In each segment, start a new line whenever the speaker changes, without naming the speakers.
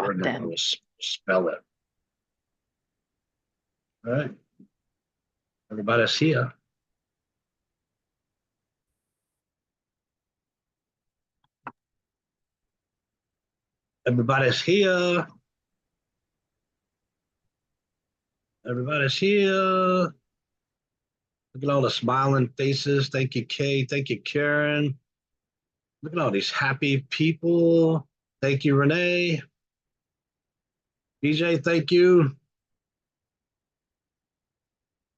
learn how to spell it. All right. Everybody's here. Everybody's here. Everybody's here. Look at all the smiling faces. Thank you, Kay. Thank you, Karen. Look at all these happy people. Thank you, Renee. BJ, thank you.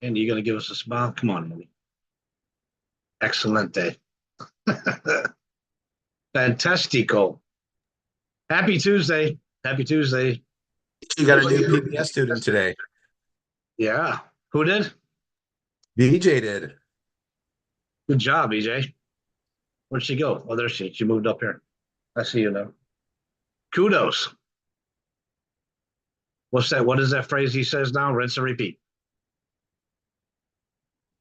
And you're going to give us a smile? Come on, Minnie. Excellent day. Fantastico. Happy Tuesday. Happy Tuesday.
You got a new PBS student today.
Yeah. Who did?
BJ did.
Good job, BJ. Where'd she go? Oh, there she moved up here. I see you now. Kudos. What's that? What is that phrase he says now? Rinse and repeat.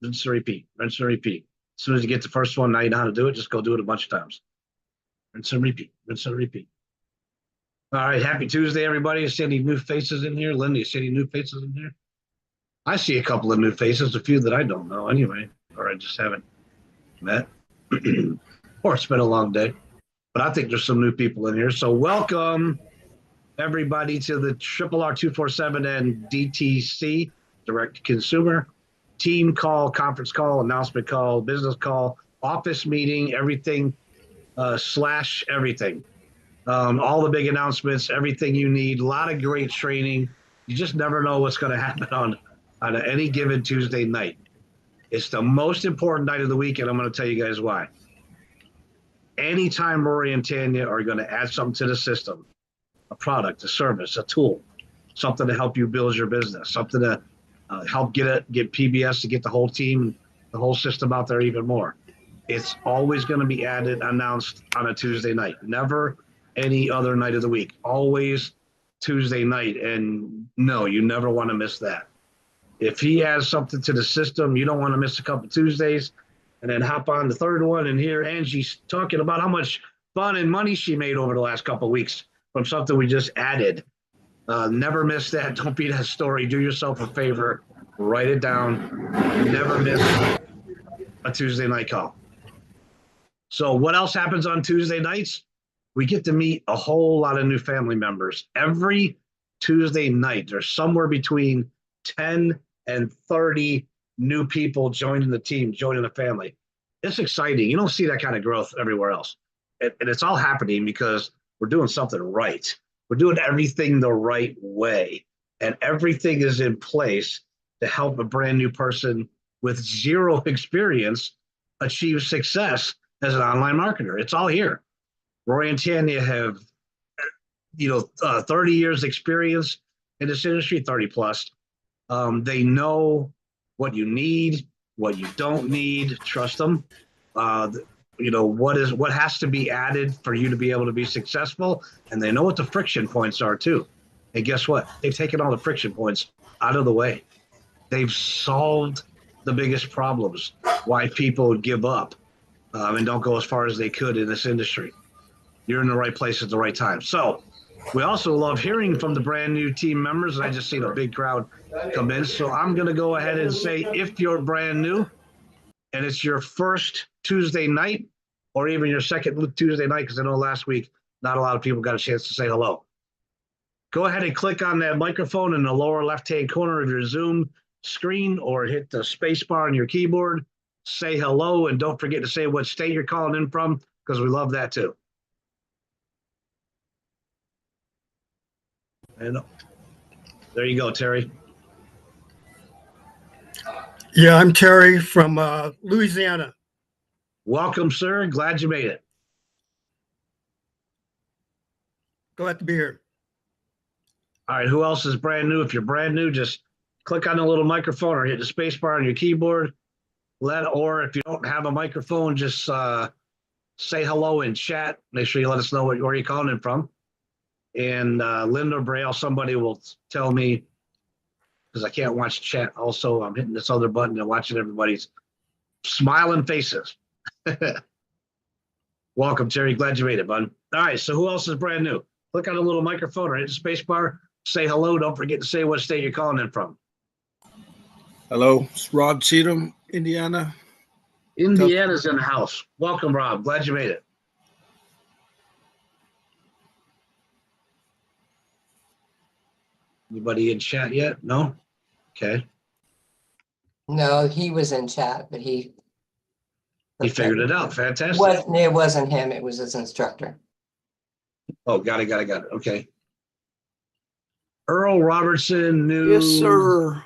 Rinse and repeat. Rinse and repeat. As soon as you get the first one, now you know how to do it. Just go do it a bunch of times. Rinse and repeat. Rinse and repeat. All right. Happy Tuesday, everybody. You see any new faces in here? Linda, you see any new faces in here? I see a couple of new faces, a few that I don't know anyway, or I just haven't met. Or it's been a long day. But I think there's some new people in here. So welcome, everybody, to the RRR247 and DTC, direct to consumer, team call, conference call, announcement call, business call, office meeting, everything, slash everything. All the big announcements, everything you need, a lot of great training. You just never know what's going to happen on any given Tuesday night. It's the most important night of the week, and I'm going to tell you guys why. Anytime Rory and Tanya are going to add something to the system, a product, a service, a tool, something to help you build your business, something to help get PBS to get the whole team, the whole system out there even more. It's always going to be announced on a Tuesday night, never any other night of the week, always Tuesday night. And no, you never want to miss that. If he adds something to the system, you don't want to miss a couple Tuesdays and then hop on the third one and hear Angie's talking about how much fun and money she made over the last couple of weeks from something we just added. Never miss that. Don't be that story. Do yourself a favor. Write it down. Never miss a Tuesday night call. So what else happens on Tuesday nights? We get to meet a whole lot of new family members. Every Tuesday night, there's somewhere between 10 and 30 new people joining the team, joining the family. It's exciting. You don't see that kind of growth everywhere else. And it's all happening because we're doing something right. We're doing everything the right way. And everything is in place to help a brand new person with zero experience achieve success as an online marketer. It's all here. Rory and Tanya have, 30 years experience in this industry, 30 plus. They know what you need, what you don't need. Trust them. What has to be added for you to be able to be successful, and they know what the friction points are too. And guess what? They've taken all the friction points out of the way. They've solved the biggest problems why people give up and don't go as far as they could in this industry. You're in the right place at the right time. So we also love hearing from the brand new team members. I just seen a big crowd come in. So I'm going to go ahead and say, if you're brand new and it's your first Tuesday night or even your second Tuesday night, because I know last week, not a lot of people got a chance to say hello. Go ahead and click on that microphone in the lower left-hand corner of your Zoom screen or hit the space bar on your keyboard. Say hello, and don't forget to say what state you're calling in from, because we love that too. And there you go, Terry.
Yeah, I'm Terry from Louisiana.
Welcome, sir. Glad you made it.
Glad to be here.
All right, who else is brand new? If you're brand new, just click on the little microphone or hit the space bar on your keyboard. Or if you don't have a microphone, just say hello in chat. Make sure you let us know where you're calling in from. And Linda Braille, somebody will tell me, because I can't watch chat. Also, I'm hitting this other button and watching everybody's smiling faces. Welcome, Terry. Glad you made it, bud. All right, so who else is brand new? click on the little microphone or hit the space bar, say hello. Don't forget to say what state you're calling in from.
Hello, it's Rod Cheatham, Indiana.
Indiana's in the house. Welcome, Rob. Glad you made it. Anybody in chat yet? No? Okay.
No, he was in chat, but
He figured it out. Fantastic.
It wasn't him, it was his instructor.
Oh, got it. Okay. Earl Robertson, new
Yes, sir.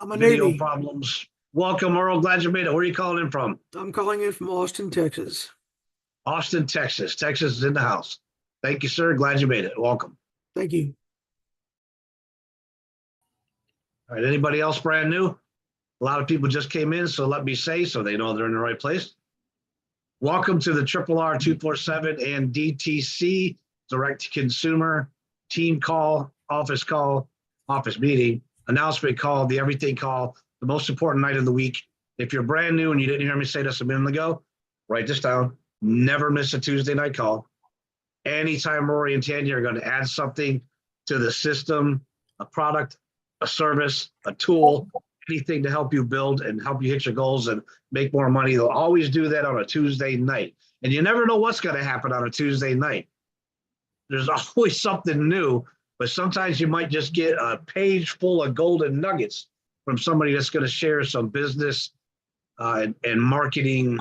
I'm a
video
newbie.
problems. Welcome, Earl. Glad you made it. Where are you calling in from?
I'm calling in from Austin, Texas.
Austin, Texas. Texas is in the house. Thank you, sir. Glad you made it. Welcome.
Thank you.
All right. Anybody else brand new? A lot of people just came in, so let me say so they know they're in the right place. Welcome to the RRR247 and DTC direct to consumer team call, office meeting, announcement call, the everything call, the most important night of the week. If you're brand new and you didn't hear me say this a minute ago, write this down. Never miss a Tuesday night call. Anytime Rory and Tanya are going to add something to the system, a product, a service, a tool, anything to help you build and help you hit your goals and make more money, they'll always do that on a Tuesday night. And you never know what's going to happen on a Tuesday night. There's always something new, but sometimes you might just get a page full of golden nuggets from somebody that's going to share some business and marketing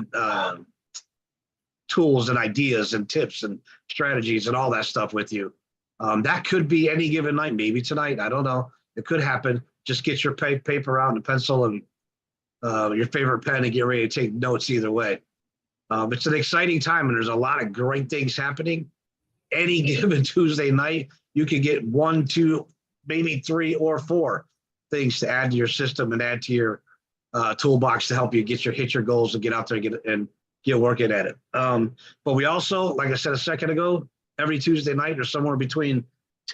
tools and ideas and tips and strategies and all that stuff with you. That could be any given night, maybe tonight. I don't know. It could happen. Just get your paper out and a pencil and your favorite pen and get ready to take notes either way. It's an exciting time and there's a lot of great things happening. Any given Tuesday night, you can get 1, 2, maybe 3 or 4 things to add to your system and add to your toolbox to help you hit your goals and get out there and get working at it. But we also, like I said a second ago, every Tuesday night there's somewhere between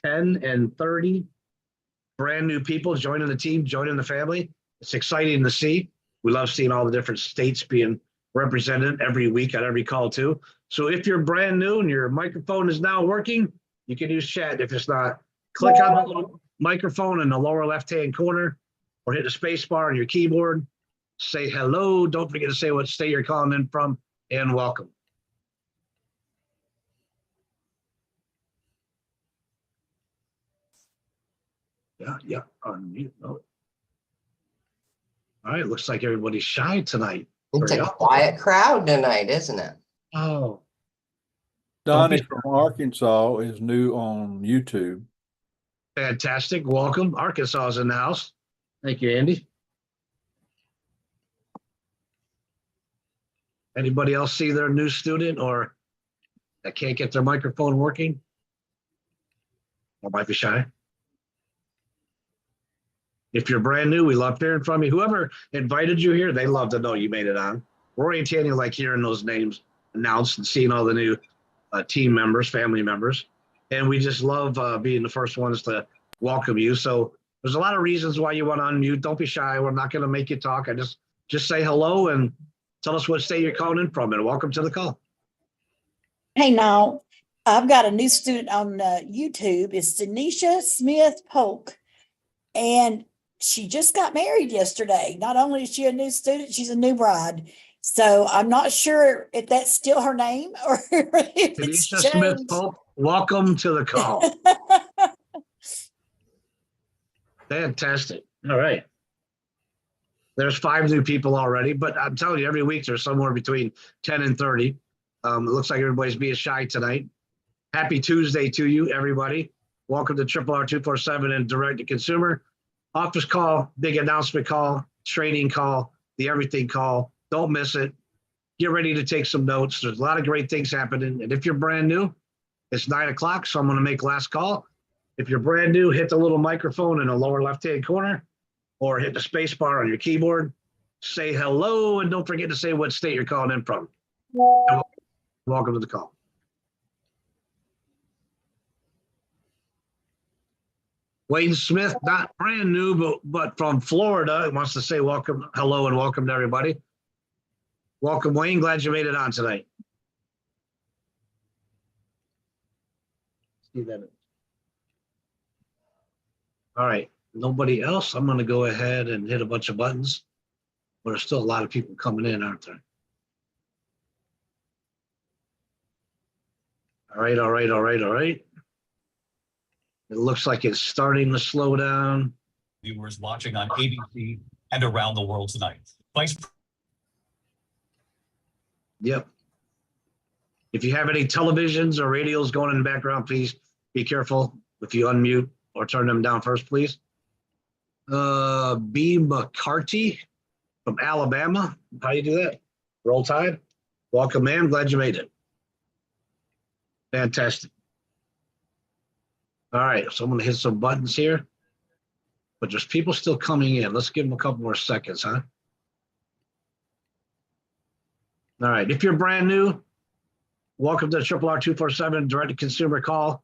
10 and 30 brand new people joining the team, joining the family. It's exciting to see. We love seeing all the different states being represented every week on every call too. So if you're brand new and your microphone is now working, you can use chat. If it's not, click on the little microphone in the lower left-hand corner or hit the space bar on your keyboard. Say hello. Don't forget to say what state you're calling in from and welcome. Yeah, unmute. Oh. All right, looks like everybody's shy tonight.
It's a quiet crowd tonight, isn't it?
Oh,
Donnie from Arkansas is new on YouTube.
fantastic. Welcome. Arkansas is in the house. Thank you, Andy. Anybody else see their new student or that can't get their microphone working? Or might be shy. If you're brand new, we love hearing from you. Whoever invited you here, they love to know you made it on. Rory and Tanya like hearing those names announced and seeing all the new team members, family members. And we just love being the first ones to welcome you. So there's a lot of reasons why you want to unmute. Don't be shy. We're not going to make you talk. Just say hello and tell us what state you're calling in from and welcome to the call.
Hey, now I've got a new student on YouTube. It's Denisha Smith Polk, and she just got married yesterday. Not only is she a new student, she's a new bride. So I'm not sure if that's still her name or if it's
Denisha Smith
changed.
Pope, welcome to the call. Fantastic. All right. There's 5 new people already, but I'm telling you, every week there's somewhere between 10 and 30. It looks like everybody's being shy tonight. Happy Tuesday to you, everybody. Welcome to RRR247 and direct to consumer. Office call, big announcement call, training call, the everything call. Don't miss it. Get ready to take some notes. There's a lot of great things happening. And if you're brand new, it's 9 o'clock, so I'm going to make last call. If you're brand new, hit the little microphone in the lower left-hand corner or hit the space bar on your keyboard. Say hello, and don't forget to say what state you're calling in from. Welcome to the call. Wayne Smith, not brand new, but from Florida, wants to say welcome, hello, and welcome to everybody. Welcome, Wayne. Glad you made it on tonight. See that? All right, nobody else. I'm gonna go ahead and hit a bunch of buttons. But there's still a lot of people coming in, aren't there? All right, all right, all right, all right. It looks like it's starting to slow down.
Viewers watching on ABC and around the world tonight.
Yep. If you have any televisions or radios going in the background, please be careful if you unmute or turn them down first, please. B. McCarty from Alabama. How you do that? Roll Tide. Welcome, man. Glad you made it. Fantastic. All right, so I'm going to hit some buttons here. But there's people still coming in. Let's give them a couple more seconds, huh? All right, if you're brand new, welcome to RRR247 direct to consumer call.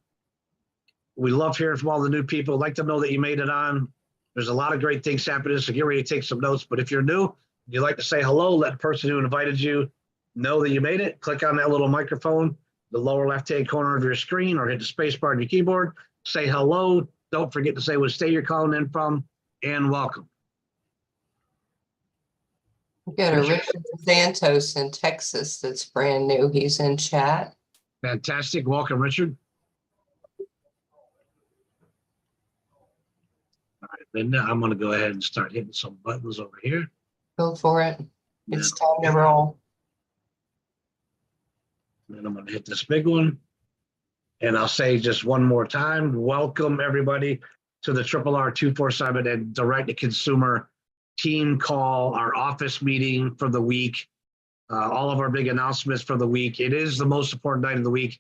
We love hearing from all the new people. Like to know that you made it on. There's a lot of great things happening, so get ready to take some notes. But if you're new, you'd like to say hello, let the person who invited you know that you made it. Click on that little microphone, the lower left-hand corner of your screen, or hit the space bar on your keyboard. Say hello. Don't forget to say what state you're calling in from, and welcome.
We got a Richard Santos in Texas that's brand new. He's in chat.
Fantastic. Welcome, Richard. All right, Linda, I'm going to go ahead and start hitting some buttons over here.
Go for it. It's time to roll.
And I'm going to hit this big one. And I'll say just one more time, welcome everybody to the RRR247 and direct to consumer team call, our office meeting for the week, all of our big announcements for the week. It is the most important night of the week.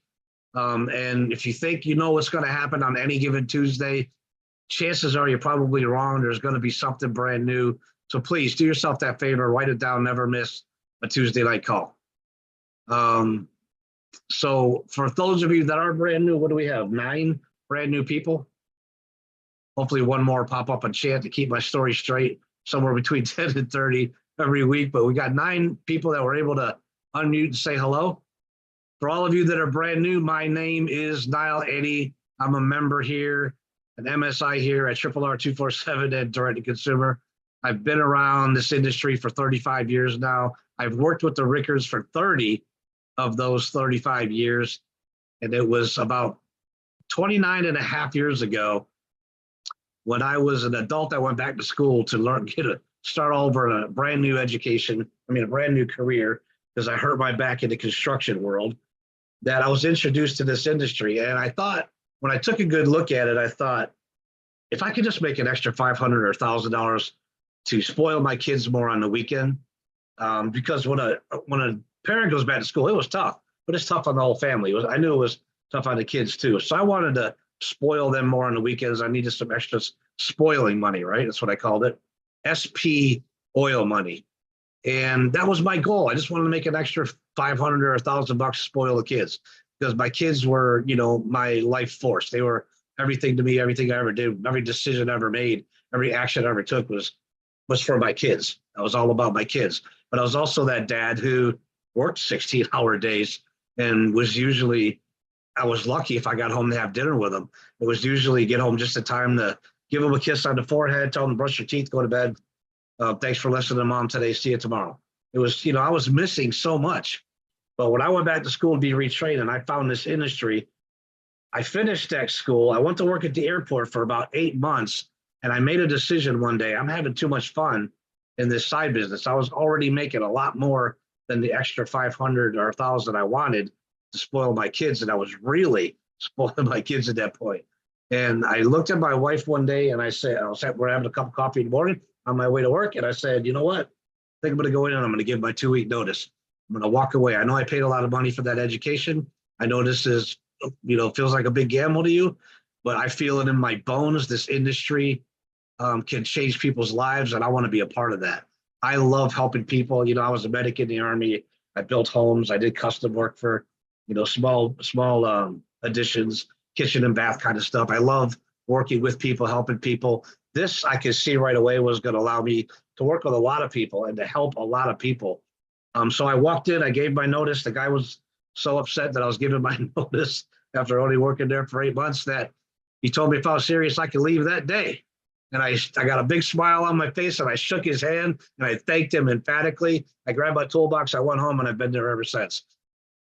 And if you think you know what's going to happen on any given Tuesday, chances are you're probably wrong. There's going to be something brand new. So please do yourself that favor, write it down, never miss a Tuesday night call. So for those of you that are brand new, what do we have? 9 brand new people. Hopefully one more pop up in chat to keep my story straight, somewhere between 10 and 30 every week. But we got 9 people that were able to unmute and say hello. For all of you that are brand new, my name is Nile. I'm a member here, an MSI here at RRR247 and direct to consumer. I've been around this industry for 35 years now. I've worked with the Ricords for 30 of those 35 years. And it was about 29 and a half years ago when I was an adult, I went back to school to learn, start over a brand new education. A brand new career, because I hurt my back in the construction world, that I was introduced to this industry. And I thought, when I took a good look at it, I thought, if I could just make an extra $500 or $1,000 to spoil my kids more on the weekend, because when a parent goes back to school, it was tough, but it's tough on the whole family. I knew it was tough on the kids too. So I wanted to spoil them more on the weekends. I needed some extra spoiling money, right? That's what I called it. SP oil money. And that was my goal. I just wanted to make an extra $500 or $1,000 to spoil the kids, because my kids were, my life force. They were everything to me. Everything I ever did, every decision I ever made, every action I ever took was for my kids. I was all about my kids. But I was also that dad who worked 16-hour days and was usually, I was lucky if I got home to have dinner with them. It was usually get home just in time to give them a kiss on the forehead, tell them to brush your teeth, go to bed. Thanks for listening to Mom today. See you tomorrow. It was, I was missing so much. But when I went back to school to be retrained and I found this industry, I finished that school. I went to work at the airport for about 8 months, and I made a decision one day. I'm having too much fun in this side business. I was already making a lot more than the extra 500 or 1,000 I wanted to spoil my kids. And I was really spoiling my kids at that point. And I looked at my wife one day and I said, we're having a cup of coffee in the morning on my way to work. And I said, you know what? I think I'm going to go in and I'm going to give my 2-week notice. I'm going to walk away. I know I paid a lot of money for that education. I know this is, feels like a big gamble to you, but I feel it in my bones. This industry can change people's lives, and I want to be a part of that. I love helping people. I was a medic in the Army. I built homes. I did custom work for, small additions, kitchen and bath kind of stuff. I love working with people, helping people. This I could see right away was going to allow me to work with a lot of people and to help a lot of people. So I walked in, I gave my notice. The guy was so upset that I was giving my notice after only working there for 8 months that he told me if I was serious, I could leave that day. And I got a big smile on my face and I shook his hand and I thanked him emphatically. I grabbed my toolbox, I went home, and I've been there ever since.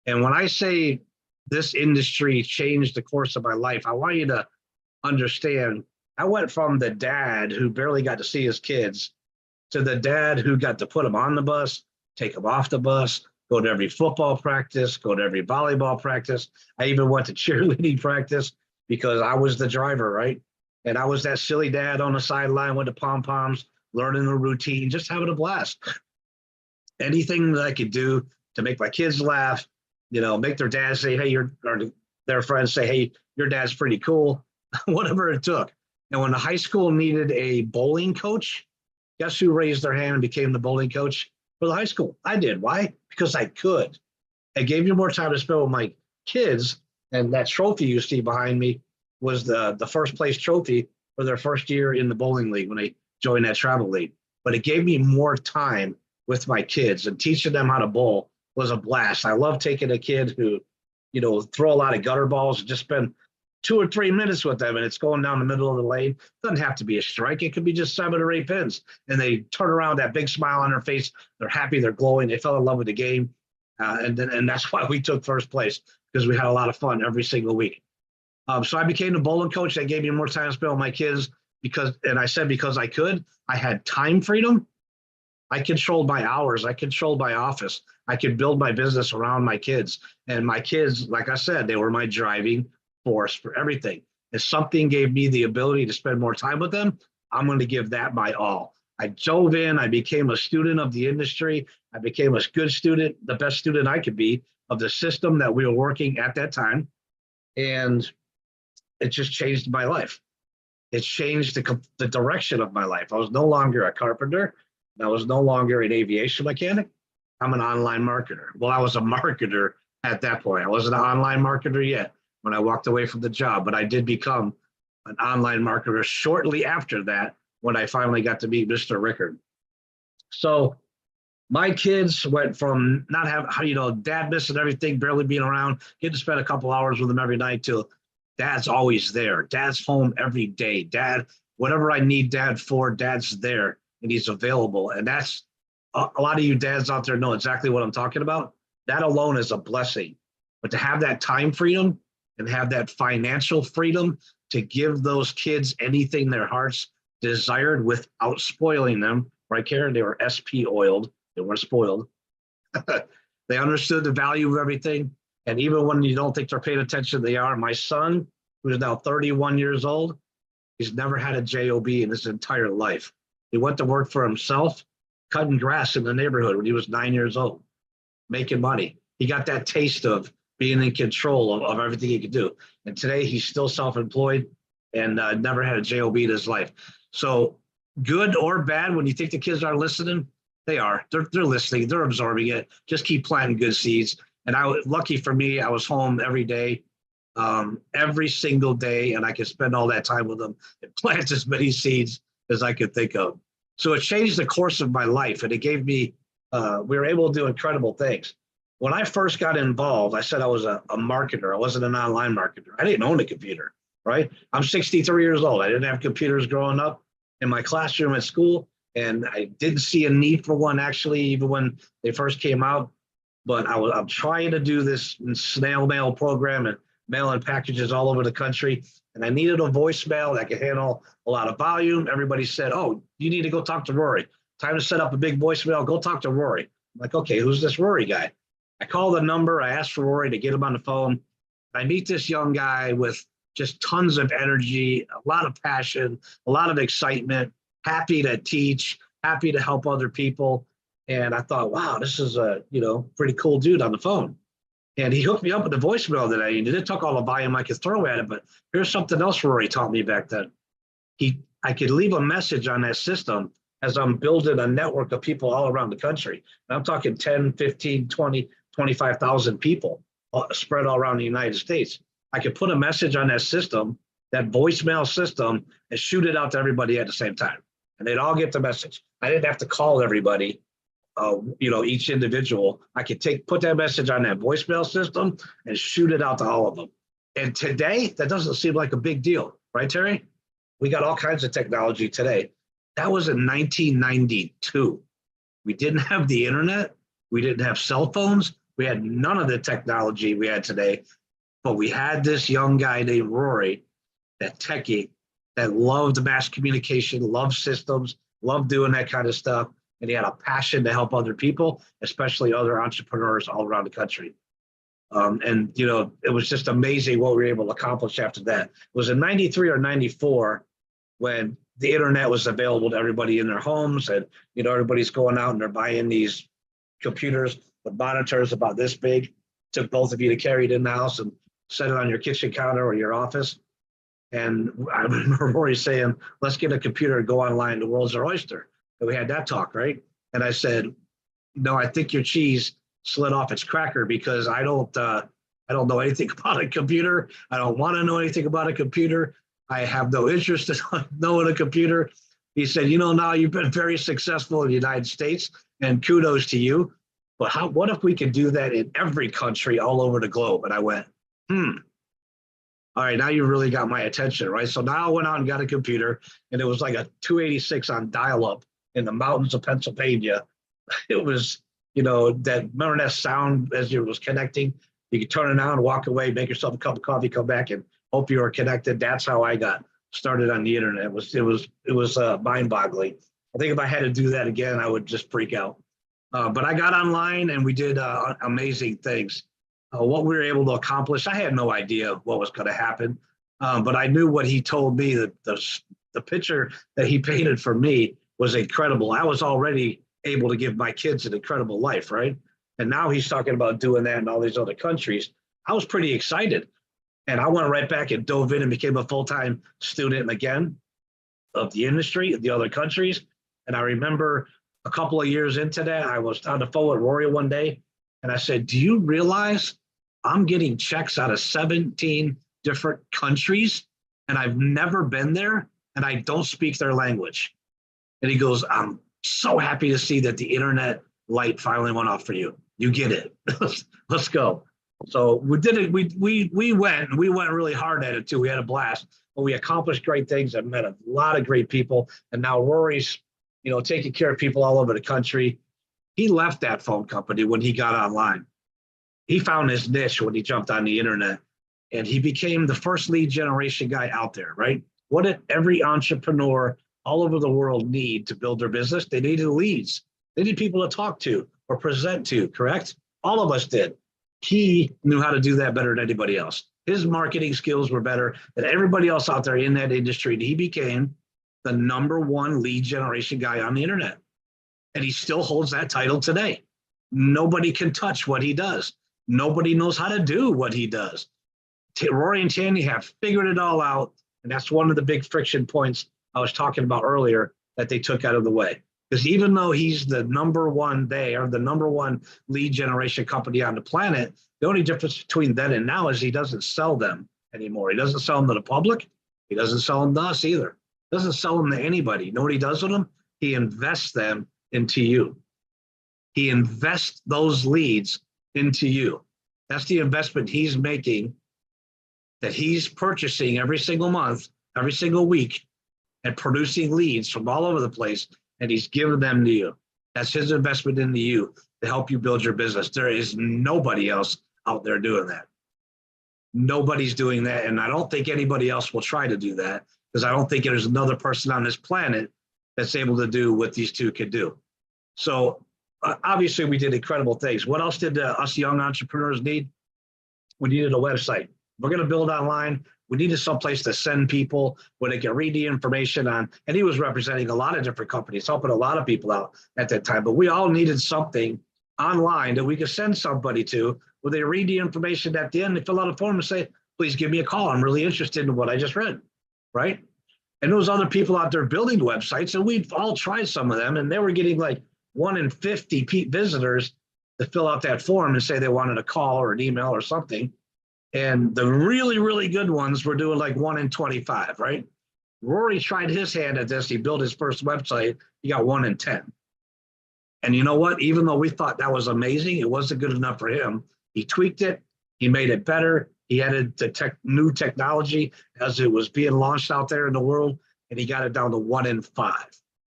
And when I say this industry changed the course of my life, I want you to understand I went from the dad who barely got to see his kids to the dad who got to put them on the bus, take them off the bus, go to every football practice, go to every volleyball practice. I even went to cheerleading practice because I was the driver, right? And I was that silly dad on the sideline with the pom-poms, learning the routine, just having a blast. Anything that I could do to make my kids laugh, make their dad say, hey, or their friends say, hey, your dad's pretty cool, whatever it took. And when the high school needed a bowling coach, guess who raised their hand and became the bowling coach for the high school? I did. Why? Because I could. It gave me more time to spend with my kids. And that trophy you see behind me was the first place trophy for their first year in the bowling league when they joined that travel league. But it gave me more time with my kids, and teaching them how to bowl was a blast. I love taking a kid who, throw a lot of gutter balls and just spend 2 or 3 minutes with them, and it's going down the middle of the lane. It doesn't have to be a strike. It could be just 7 or 8 pins. And they turn around, that big smile on their face. They're happy. They're glowing. They fell in love with the game. And that's why we took first place, because we had a lot of fun every single week. So I became the bowling coach. That gave me more time to spend with my kids because I could. I had time freedom. I controlled my hours. I controlled my office. I could build my business around my kids. And my kids, like I said, they were my driving force for everything. If something gave me the ability to spend more time with them, I'm going to give that my all. I dove in. I became a student of the industry. I became a good student, the best student I could be of the system that we were working at that time. And it just changed my life. It changed the direction of my life. I was no longer a carpenter. I was no longer an aviation mechanic. I'm an online marketer. Well, I was a marketer at that point. I wasn't an online marketer yet when I walked away from the job, but I did become an online marketer shortly after that when I finally got to meet Mr. Ricord. So my kids went from not having, dad missing everything, barely being around, getting to spend a couple hours with them every night, to dad's always there. Dad's home every day. Dad, whatever I need dad for, dad's there and he's available. And that's a lot of you dads out there know exactly what I'm talking about. That alone is a blessing. But to have that time freedom and have that financial freedom to give those kids anything their hearts desired without spoiling them, right, Karen? They were SP oiled. They weren't spoiled. They understood the value of everything. And even when you don't think they're paying attention, they are. My son, who is now 31 years old, he's never had a job in his entire life. He went to work for himself, cutting grass in the neighborhood when he was 9 years old, making money. He got that taste of being in control of everything he could do. And today he's still self-employed and never had a job in his life. So good or bad, when you think the kids aren't listening, they are. They're listening. They're absorbing it. Just keep planting good seeds. And lucky for me, I was home every day, every single day, and I could spend all that time with them and plant as many seeds as I could think of. So it changed the course of my life, and it gave me, we were able to do incredible things. When I first got involved, I said I was a marketer. I wasn't an online marketer. I didn't own a computer, right? I'm 63 years old. I didn't have computers growing up in my classroom at school, and I didn't see a need for one, actually, even when they first came out. But I'm trying to do this snail mail program and mailing packages all over the country. And I needed a voicemail that could handle a lot of volume. Everybody said, oh, you need to go talk to Rory. Time to set up a big voicemail. Go talk to Rory. I'm like, okay, who's this Rory guy? I call the number. I ask for Rory to get him on the phone. I meet this young guy with just tons of energy, a lot of passion, a lot of excitement, happy to teach, happy to help other people. And I thought, wow, this is a pretty cool dude on the phone. And he hooked me up with the voicemail that I needed. It took all the volume I could throw at it, but here's something else Rory taught me back then. I could leave a message on that system as I'm building a network of people all around the country. And I'm talking 10, 15, 20, 25,000 people spread all around the United States. I could put a message on that system, that voicemail system, and shoot it out to everybody at the same time. And they'd all get the message. I didn't have to call everybody. Each individual. I could put that message on that voicemail system and shoot it out to all of them. And today, that doesn't seem like a big deal, right, Terry? We got all kinds of technology today. That was in 1992. We didn't have the internet. We didn't have cell phones. We had none of the technology we had today. But we had this young guy named Rory, that techie, that loved mass communication, loved systems, loved doing that kind of stuff. And he had a passion to help other people, especially other entrepreneurs all around the country. And, you know, it was just amazing what we were able to accomplish after that. It was in 93 or 94 when the internet was available to everybody in their homes, and, you know, everybody's going out and they're buying these computers with monitors about this big. Took both of you to carry it in the house and set it on your kitchen counter or your office. And I remember Rory saying, let's get a computer and go online. The world's our oyster. And we had that talk, right? And I said, no, I think your cheese slid off its cracker, because I don't know anything about a computer. I don't want to know anything about a computer. I have no interest in knowing a computer. He said, you know, now you've been very successful in the United States, and kudos to you. But what if we could do that in every country all over the globe? And I went, all right, now you really got my attention, right? So now I went out and got a computer, and it was like a 286 on dial-up in the mountains of Pennsylvania. It was, you know, remember that sound as you was connecting? You could turn it on, walk away, make yourself a cup of coffee, come back, and hope you were connected. That's how I got started on the internet. It was mind-boggling. I think if I had to do that again, I would just freak out. But I got online and we did amazing things. What we were able to accomplish, I had no idea what was going to happen, but I knew what he told me, that the picture that he painted for me was incredible. I was already able to give my kids an incredible life, right? And now he's talking about doing that in all these other countries. I was pretty excited. And I went right back and dove in and became a full-time student again of the industry, of the other countries. And I remember a couple of years into that, I was on the phone with Rory one day, and I said, do you realize I'm getting checks out of 17 different countries, and I've never been there, and I don't speak their language? And he goes, I'm so happy to see that the internet light finally went off for you. You get it. Let's go. So we did it. We went really hard at it too. We had a blast, but we accomplished great things. I met a lot of great people, and now Rory's, you know, taking care of people all over the country. He left that phone company when he got online. He found his niche when he jumped on the internet, and he became the first lead generation guy out there, right? What did every entrepreneur all over the world need to build their business? They needed leads. They need people to talk to or present to, correct? All of us did. He knew how to do that better than anybody else. His marketing skills were better than everybody else out there in that industry. And he became the #1 lead generation guy on the internet. And he still holds that title today. Nobody can touch what he does. Nobody knows how to do what he does. Rory and Tandy have figured it all out. And that's one of the big friction points I was talking about earlier that they took out of the way. Because even though he's the #1, they are the #1 lead generation company on the planet, the only difference between then and now is he doesn't sell them anymore. He doesn't sell them to the public. He doesn't sell them to us either. He doesn't sell them to anybody. You know what he does with them? He invests them into you. He invests those leads into you. That's the investment he's making, that he's purchasing every single month, every single week, and producing leads from all over the place. And he's giving them to you. That's his investment into you to help you build your business. There is nobody else out there doing that. Nobody's doing that. And I don't think anybody else will try to do that, because I don't think there's another person on this planet that's able to do what these two could do. So obviously we did incredible things. What else did us young entrepreneurs need? We needed a website. We're going to build online. We needed someplace to send people where they can read the information on. And he was representing a lot of different companies, helping a lot of people out at that time. But we all needed something online that we could send somebody to where they read the information at the end, they fill out a form and say, please give me a call. I'm really interested in what I just read, right? And there was other people out there building websites, and we've all tried some of them, and they were getting like 1 in 50 visitors to fill out that form and say they wanted a call or an email or something. And the really, really good ones were doing like 1 in 25, right? Rory tried his hand at this. He built his first website. He got 1 in 10. And you know what? Even though we thought that was amazing, it wasn't good enough for him. He tweaked it. He made it better. He added the new technology as it was being launched out there in the world, and he got it down to 1 in 5.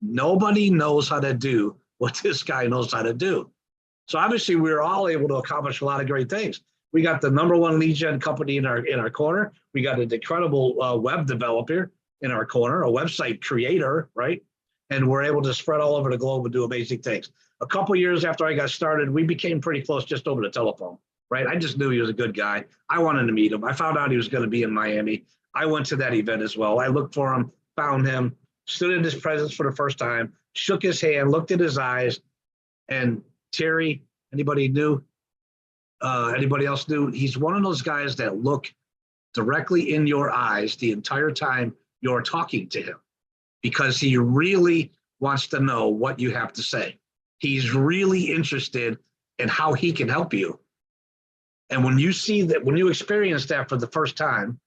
Nobody knows how to do what this guy knows how to do. So obviously we were all able to accomplish a lot of great things. We got the #1 lead gen company in our corner. We got an incredible web developer in our corner, a website creator, right? And we're able to spread all over the globe and do amazing things. A couple years after I got started, we became pretty close just over the telephone, right? I just knew he was a good guy. I wanted to meet him. I found out he was going to be in Miami. I went to that event as well. I looked for him, found him, stood in his presence for the first time, shook his hand, looked in his eyes, and Terry, anybody knew? Anybody else knew? He's one of those guys that look directly in your eyes the entire time you're talking to him, because he really wants to know what you have to say. He's really interested in how he can help you. And when you see that, when you experience that for the first time,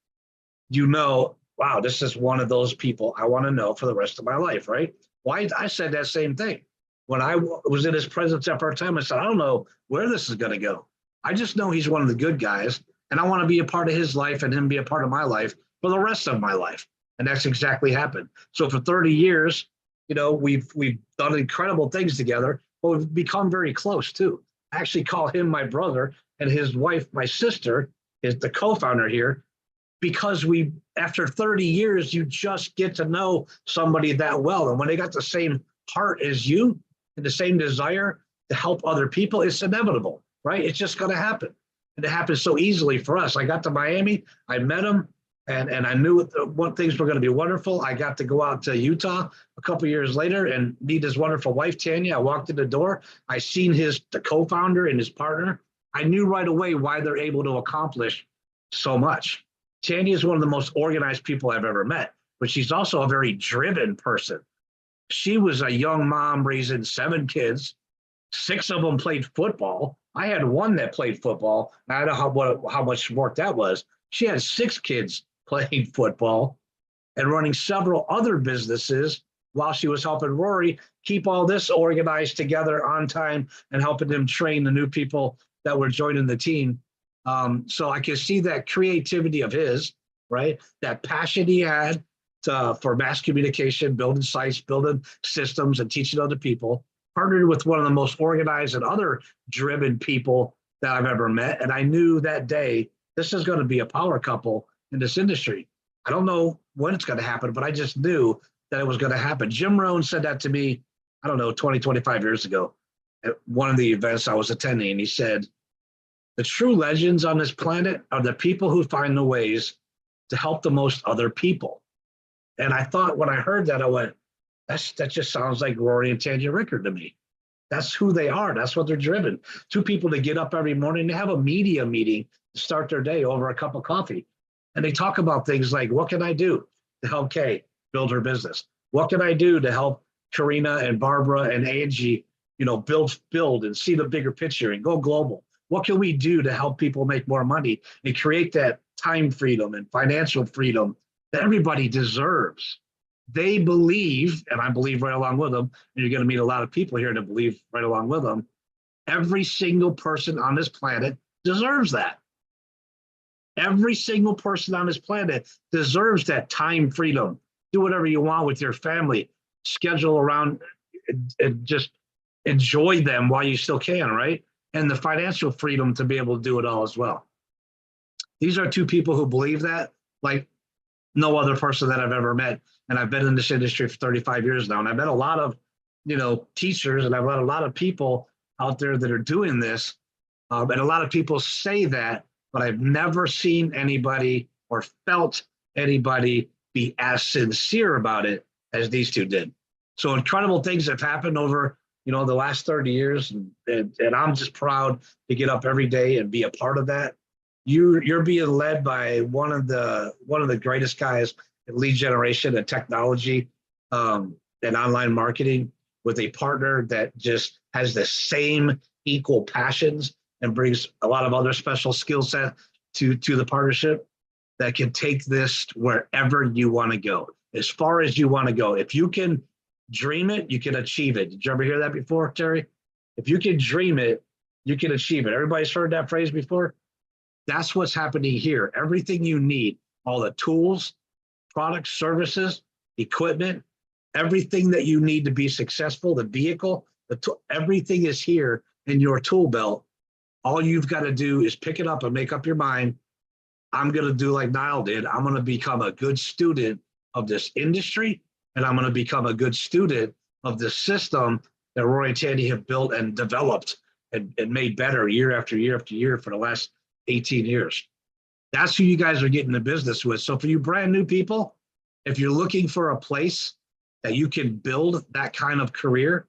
you know, wow, this is one of those people I want to know for the rest of my life, right? Why I said that same thing. When I was in his presence that first time, I said, I don't know where this is going to go. I just know he's one of the good guys, and I want to be a part of his life and him be a part of my life for the rest of my life. And that's exactly happened. So for 30 years, you know, we've done incredible things together, but we've become very close too. I actually call him my brother, and his wife, my sister, is the co-founder here, because after 30 years, you just get to know somebody that well. And when they got the same heart as you and the same desire to help other people, it's inevitable, right? It's just going to happen. And it happens so easily for us. I got to Miami, I met him, and I knew what things were going to be wonderful. I got to go out to Utah a couple years later and meet his wonderful wife, Tanya. I walked in the door. I seen the co-founder and his partner. I knew right away why they're able to accomplish so much. Tanya is one of the most organized people I've ever met, but she's also a very driven person. She was a young mom raising 7 kids. 6 of them played football. I had one that played football. I don't know how much work that was. She had 6 kids playing football and running several other businesses while she was helping Rory keep all this organized together on time and helping them train the new people that were joining the team. So I can see that creativity of his, right? That passion he had for mass communication, building sites, building systems, and teaching other people, partnered with one of the most organized and other driven people that I've ever met. And I knew that day, this is going to be a power couple in this industry. I don't know when it's going to happen, but I just knew that it was going to happen. Jim Rohn said that to me, I don't know, 20, 25 years ago at one of the events I was attending. He said, the true legends on this planet are the people who find the ways to help the most other people. And I thought, when I heard that, I went, that just sounds like Rory and Tanya Ricord to me. That's who they are. That's what they're driven. 2 people to get up every morning, they have a media meeting to start their day over a cup of coffee. And they talk about things like, what can I do to help Kay build her business? What can I do to help Karina and Barbara and Angie, build and see the bigger picture and go global? What can we do to help people make more money and create that time freedom and financial freedom that everybody deserves? They believe, and I believe right along with them, and you're going to meet a lot of people here that believe right along with them, every single person on this planet deserves that. Every single person on this planet deserves that time freedom. Do whatever you want with your family, schedule around and just enjoy them while you still can, right? And the financial freedom to be able to do it all as well. These are 2 people who believe that like no other person that I've ever met. And I've been in this industry for 35 years now. And I've met a lot of, teachers, and I've met a lot of people out there that are doing this. And a lot of people say that, but I've never seen anybody or felt anybody be as sincere about it as these 2 did. So incredible things have happened over, the last 30 years. And I'm just proud to get up every day and be a part of that. You're being led by one of the greatest guys in lead generation and technology and online marketing, with a partner that just has the same equal passions and brings a lot of other special skill set to the partnership that can take this wherever you want to go, as far as you want to go. If you can dream it, you can achieve it. Did you ever hear that before, Terry? If you can dream it, you can achieve it. Everybody's heard that phrase before? That's what's happening here. Everything you need, all the tools, products, services, equipment, everything that you need to be successful, the vehicle, everything is here in your tool belt. All you've got to do is pick it up and make up your mind. I'm going to do like Nile did. I'm going to become a good student of this industry, and I'm going to become a good student of the system that Rory and Tandy have built and developed and made better year after year after year for the last 18 years. That's who you guys are getting the business with. So for you brand new people, if you're looking for a place that you can build that kind of career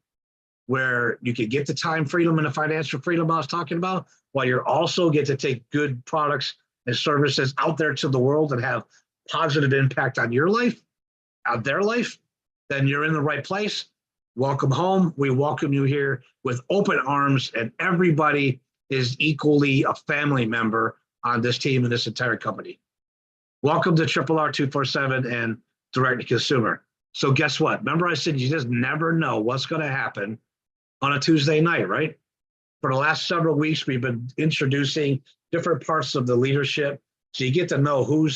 where you can get the time freedom and the financial freedom I was talking about, while you're also get to take good products and services out there to the world and have positive impact on your life, on their life, then you're in the right place. Welcome home. We welcome you here with open arms, and everybody is equally a family member on this team and this entire company. Welcome to RRR247 and direct to consumer. So guess what? Remember I said you just never know what's going to happen on a Tuesday night, right? For the last several weeks, we've been introducing different parts of the leadership. So you get to know who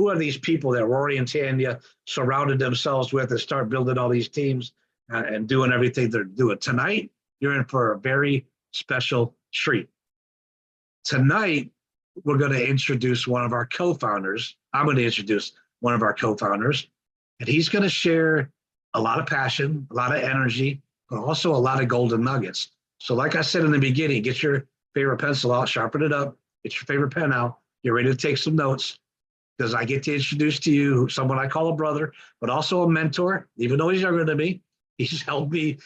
are these people that Rory and Tanya surrounded themselves with and start building all these teams and doing everything they're doing. Tonight, you're in for a very special treat. Tonight, we're going to introduce one of our co-founders. I'm going to introduce one of our co-founders, and he's going to share a lot of passion, a lot of energy, but also a lot of golden nuggets. So like I said in the beginning, get your favorite pencil out, sharpen it up, get your favorite pen out, get ready to take some notes, because I get to introduce to you someone I call a brother, but also a mentor. Even though he's younger than me, he's helped me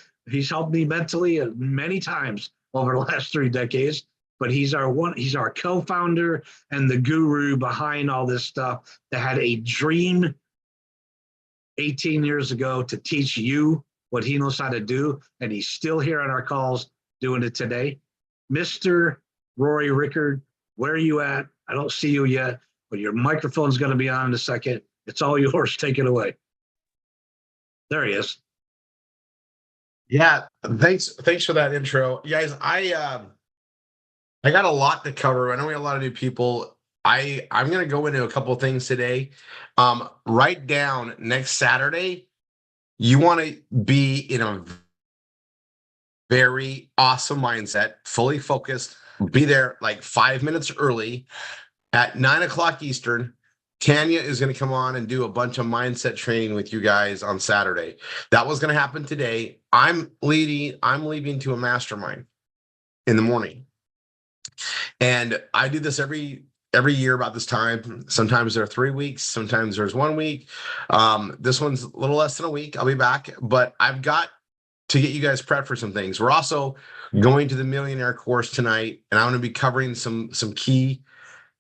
mentally many times over the last 3 decades. But he's our co-founder and the guru behind all this stuff that had a dream 18 years ago to teach you what he knows how to do. And he's still here on our calls doing it today. Mr. Rory Ricord, where are you at? I don't see you yet, but your microphone's going to be on in a second. It's all yours. Take it away. There he is.
Yeah, thanks for that intro. You guys, I got a lot to cover. I know we have a lot of new people. I'm gonna go into a couple of things today. Write down next Saturday, you want to be in a very awesome mindset, fully focused, be there like 5 minutes early at 9 o'clock Eastern. Tanya is going to come on and do a bunch of mindset training with you guys on Saturday. That was going to happen today. I'm leaving to a mastermind in the morning. And I do this every year about this time. Sometimes there are 3 weeks, sometimes there's 1 week. This one's a little less than a week. I'll be back, but I've got to get you guys prepped for some things. We're also going to the Millionaire course tonight, and I'm going to be covering some key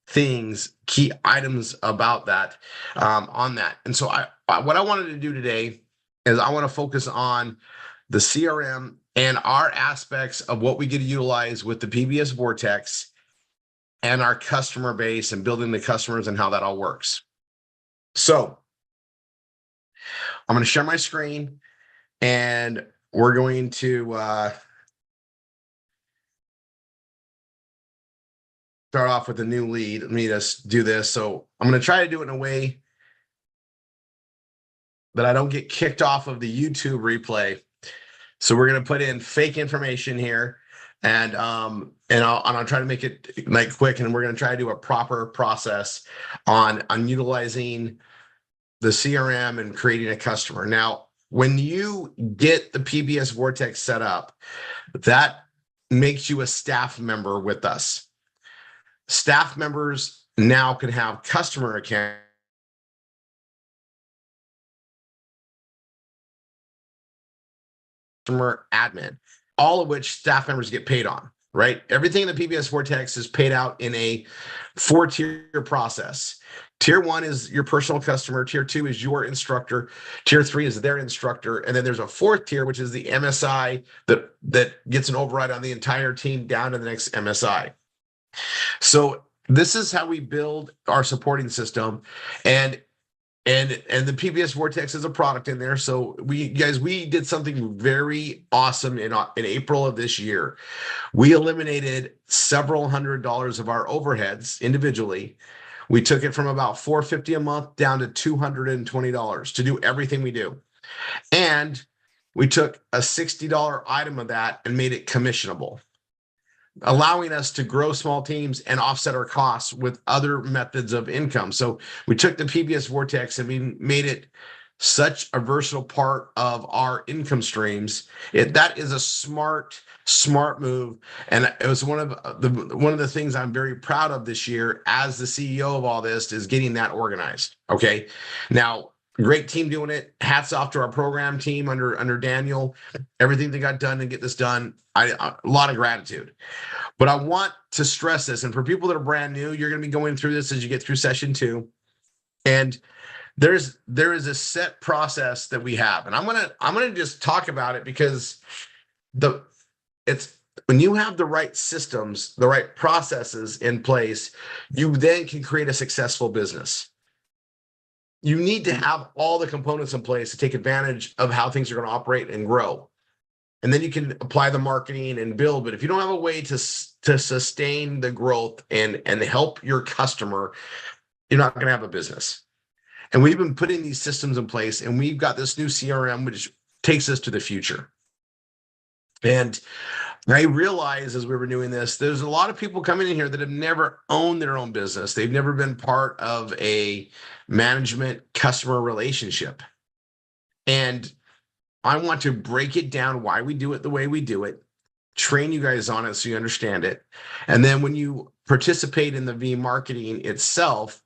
things, key items about that, on that. And so what I wanted to do today is I want to focus on the CRM and our aspects of what we get to utilize with the PBS Vortex and our customer base and building the customers and how that all works. So I'm going to share my screen, and we're going to start off with a new lead. Let me just do this. So I'm going to try to do it in a way that I don't get kicked off of the YouTube replay. So we're going to put in fake information here, and I'll try to make it like quick, and we're going to try to do a proper process on utilizing the CRM and creating a customer. Now, when you get the PBS Vortex set up, that makes you a staff member with us. Staff members now can have customer account customer admin, all of which staff members get paid on, right? Everything in the PBS Vortex is paid out in a 4-tier process. Tier 1 is your personal customer. Tier 2 is your instructor. Tier 3 is their instructor. And then there's a 4th tier, which is the MSI that gets an override on the entire team down to the next MSI. So this is how we build our supporting system. And and the PBS Vortex is a product in there. So we did something very awesome in April of this year. We eliminated several $100s of our overheads individually. We took it from about $450 a month down to $220 to do everything we do. And we took a $60 item of that and made it commissionable, allowing us to grow small teams and offset our costs with other methods of income. So we took the PBS Vortex and we made it such a versatile part of our income streams. That is a smart move, and it was one of the things I'm very proud of this year as the CEO of all this is getting that organized. Okay, now great team doing it. Hats off to our program team under Daniel. Everything they got done to get this done. A lot of gratitude. But I want to stress this, and for people that are brand new, you're going to be going through this as you get through session 2, and there is a set process that we have, and I'm gonna just talk about it because it's when you have the right systems, the right processes in place, you then can create a successful business. You need to have all the components in place to take advantage of how things are going to operate and grow. And then you can apply the marketing and build. But if you don't have a way to sustain the growth and help your customer, you're not going to have a business. And we've been putting these systems in place, and we've got this new CRM, which takes us to the future. And I realized as we were doing this, there's a lot of people coming in here that have never owned their own business. They've never been part of a management customer relationship. And I want to break it down why we do it the way we do it, train you guys on it so you understand it. And then when you participate in the V marketing itself,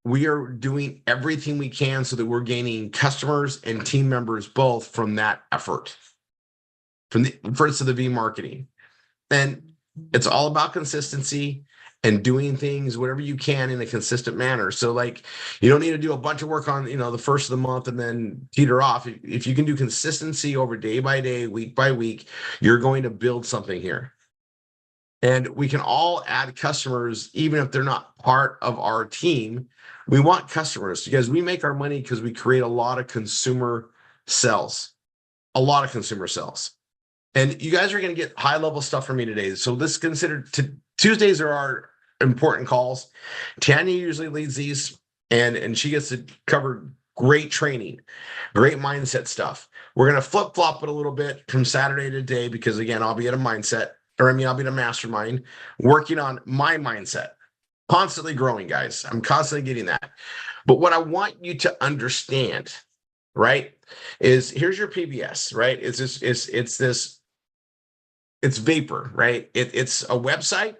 we are doing everything we can so that we're gaining customers and team members both from that effort, from the efforts of the V marketing. And it's all about consistency and doing things whatever you can in a consistent manner. So like, you don't need to do a bunch of work on, the first of the month and then teeter off. If you can do consistency over day by day, week by week, you're going to build something here. And we can all add customers, even if they're not part of our team. We want customers because we make our money because we create a lot of consumer sales, And you guys are going to get high level stuff from me today. So this is considered Tuesdays are our important calls. Tanya usually leads these, and she gets to cover great training, great mindset stuff. We're going to flip flop it a little bit from Saturday to today because again, I'll be at a mindset, I'll be in a mastermind working on my mindset, constantly growing, guys. I'm constantly getting that. But what I want you to understand, right, is here's your PBS, right? It's vapor, right? It's a website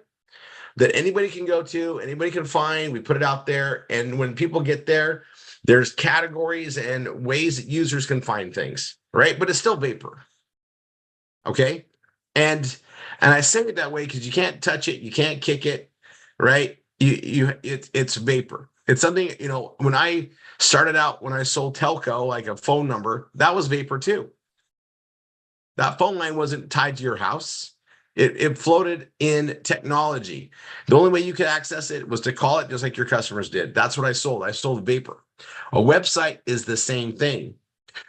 that anybody can go to, anybody can find. We put it out there. And when people get there, there's categories and ways that users can find things, right? But it's still vapor. Okay. And I say it that way because you can't touch it, you can't kick it, right? It's vapor. It's something, when I started out, when I sold telco, like a phone number, that was vapor too. That phone line wasn't tied to your house. It floated in technology. The only way you could access it was to call it just like your customers did. That's what I sold. I sold vapor. A website is the same thing.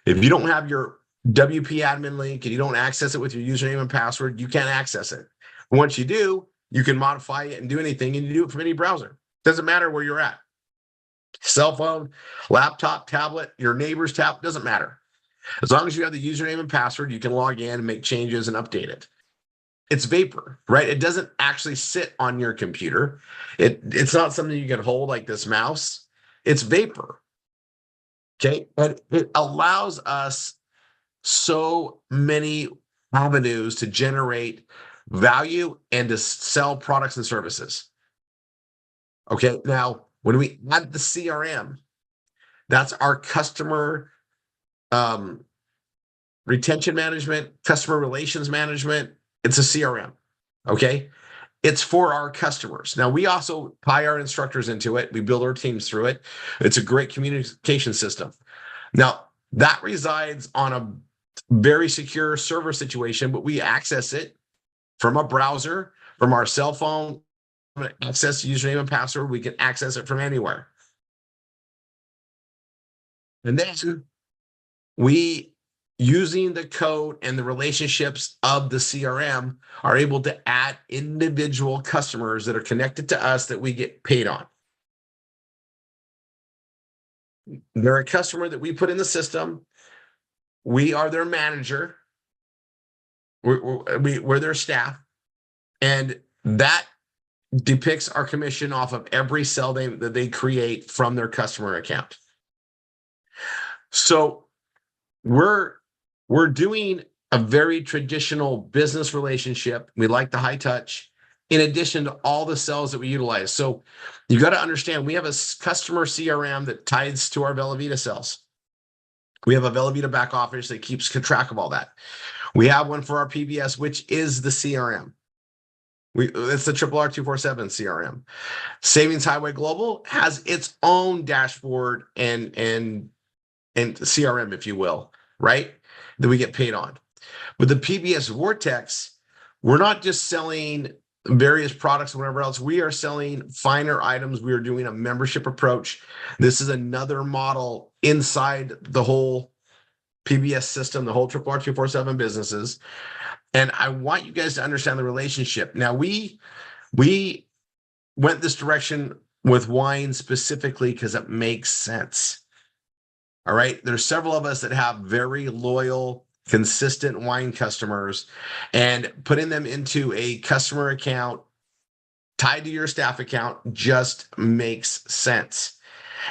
If you don't have your WP admin link and you don't access it with your username and password, you can't access it. Once you do, you can modify it and do anything, and you do it from any browser. Doesn't matter where you're at. Cell phone, laptop, tablet, your neighbor's tablet, doesn't matter. As long as you have the username and password, you can log in and make changes and update it. It's vapor, right? It doesn't actually sit on your computer. It's not something you can hold like this mouse. It's vapor. Okay. And it allows us so many avenues to generate value and to sell products and services. Okay. Now, when we add the CRM, that's our customer retention management, customer relations management. It's a CRM. Okay. It's for our customers. Now, we also tie our instructors into it. We build our teams through it. It's a great communication system. Now, that resides on a very secure server situation, but we access it from a browser, from our cell phone, access username and password. We can access it from anywhere. And then we, using the code and the relationships of the CRM, are able to add individual customers that are connected to us that we get paid on. They're a customer that we put in the system. We are their manager. We're their staff. And that depicts our commission off of every cell that they create from their customer account. So we're doing a very traditional business relationship. We like the high touch, in addition to all the cells that we utilize. So you got to understand, we have a customer CRM that ties to our Velavita cells. We have a Velavita back office that keeps track of all that. We have one for our PBS, which is the CRM. It's the RRR247 CRM. Savings Highway Global has its own dashboard and CRM, if you will, right? That we get paid on. With the PBS Vortex, we're not just selling various products and whatever else. We are selling finer items. We are doing a membership approach. This is another model inside the whole PBS system, the whole RRR247 businesses. And I want you guys to understand the relationship. Now, we went this direction with wine specifically because it makes sense. All right. There's several of us that have very loyal, consistent wine customers, and putting them into a customer account tied to your staff account just makes sense.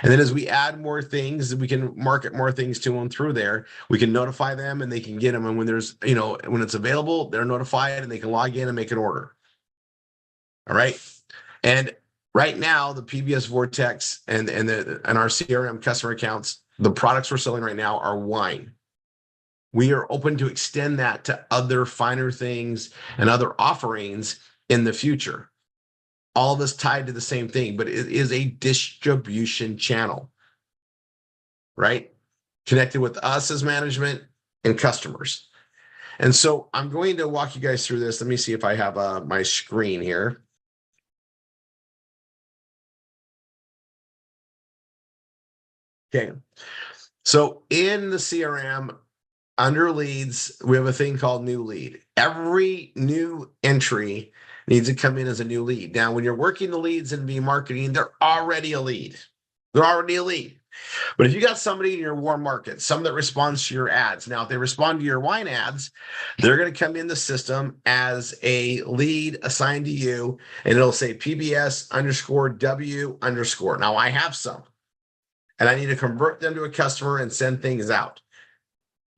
And then as we add more things, we can market more things to them through there. We can notify them and they can get them. And when there's, when it's available, they're notified and they can log in and make an order. All right. And right now, the PBS Vortex and our CRM customer accounts, the products we're selling right now are wine. We are open to extend that to other finer things and other offerings in the future. All of us tied to the same thing, but it is a distribution channel, right? Connected with us as management and customers. And so I'm going to walk you guys through this. Let me see if I have my screen here. Okay. So in the CRM, under leads, we have a thing called new lead. Every new entry needs to come in as a new lead. Now, when you're working the leads and be marketing, they're already a lead. They're already a lead. But if you got somebody in your warm market, some that responds to your ads, now if they respond to your wine ads, they're going to come in the system as a lead assigned to you, and it'll say PBS_W_. Now I have some, and I need to convert them to a customer and send things out.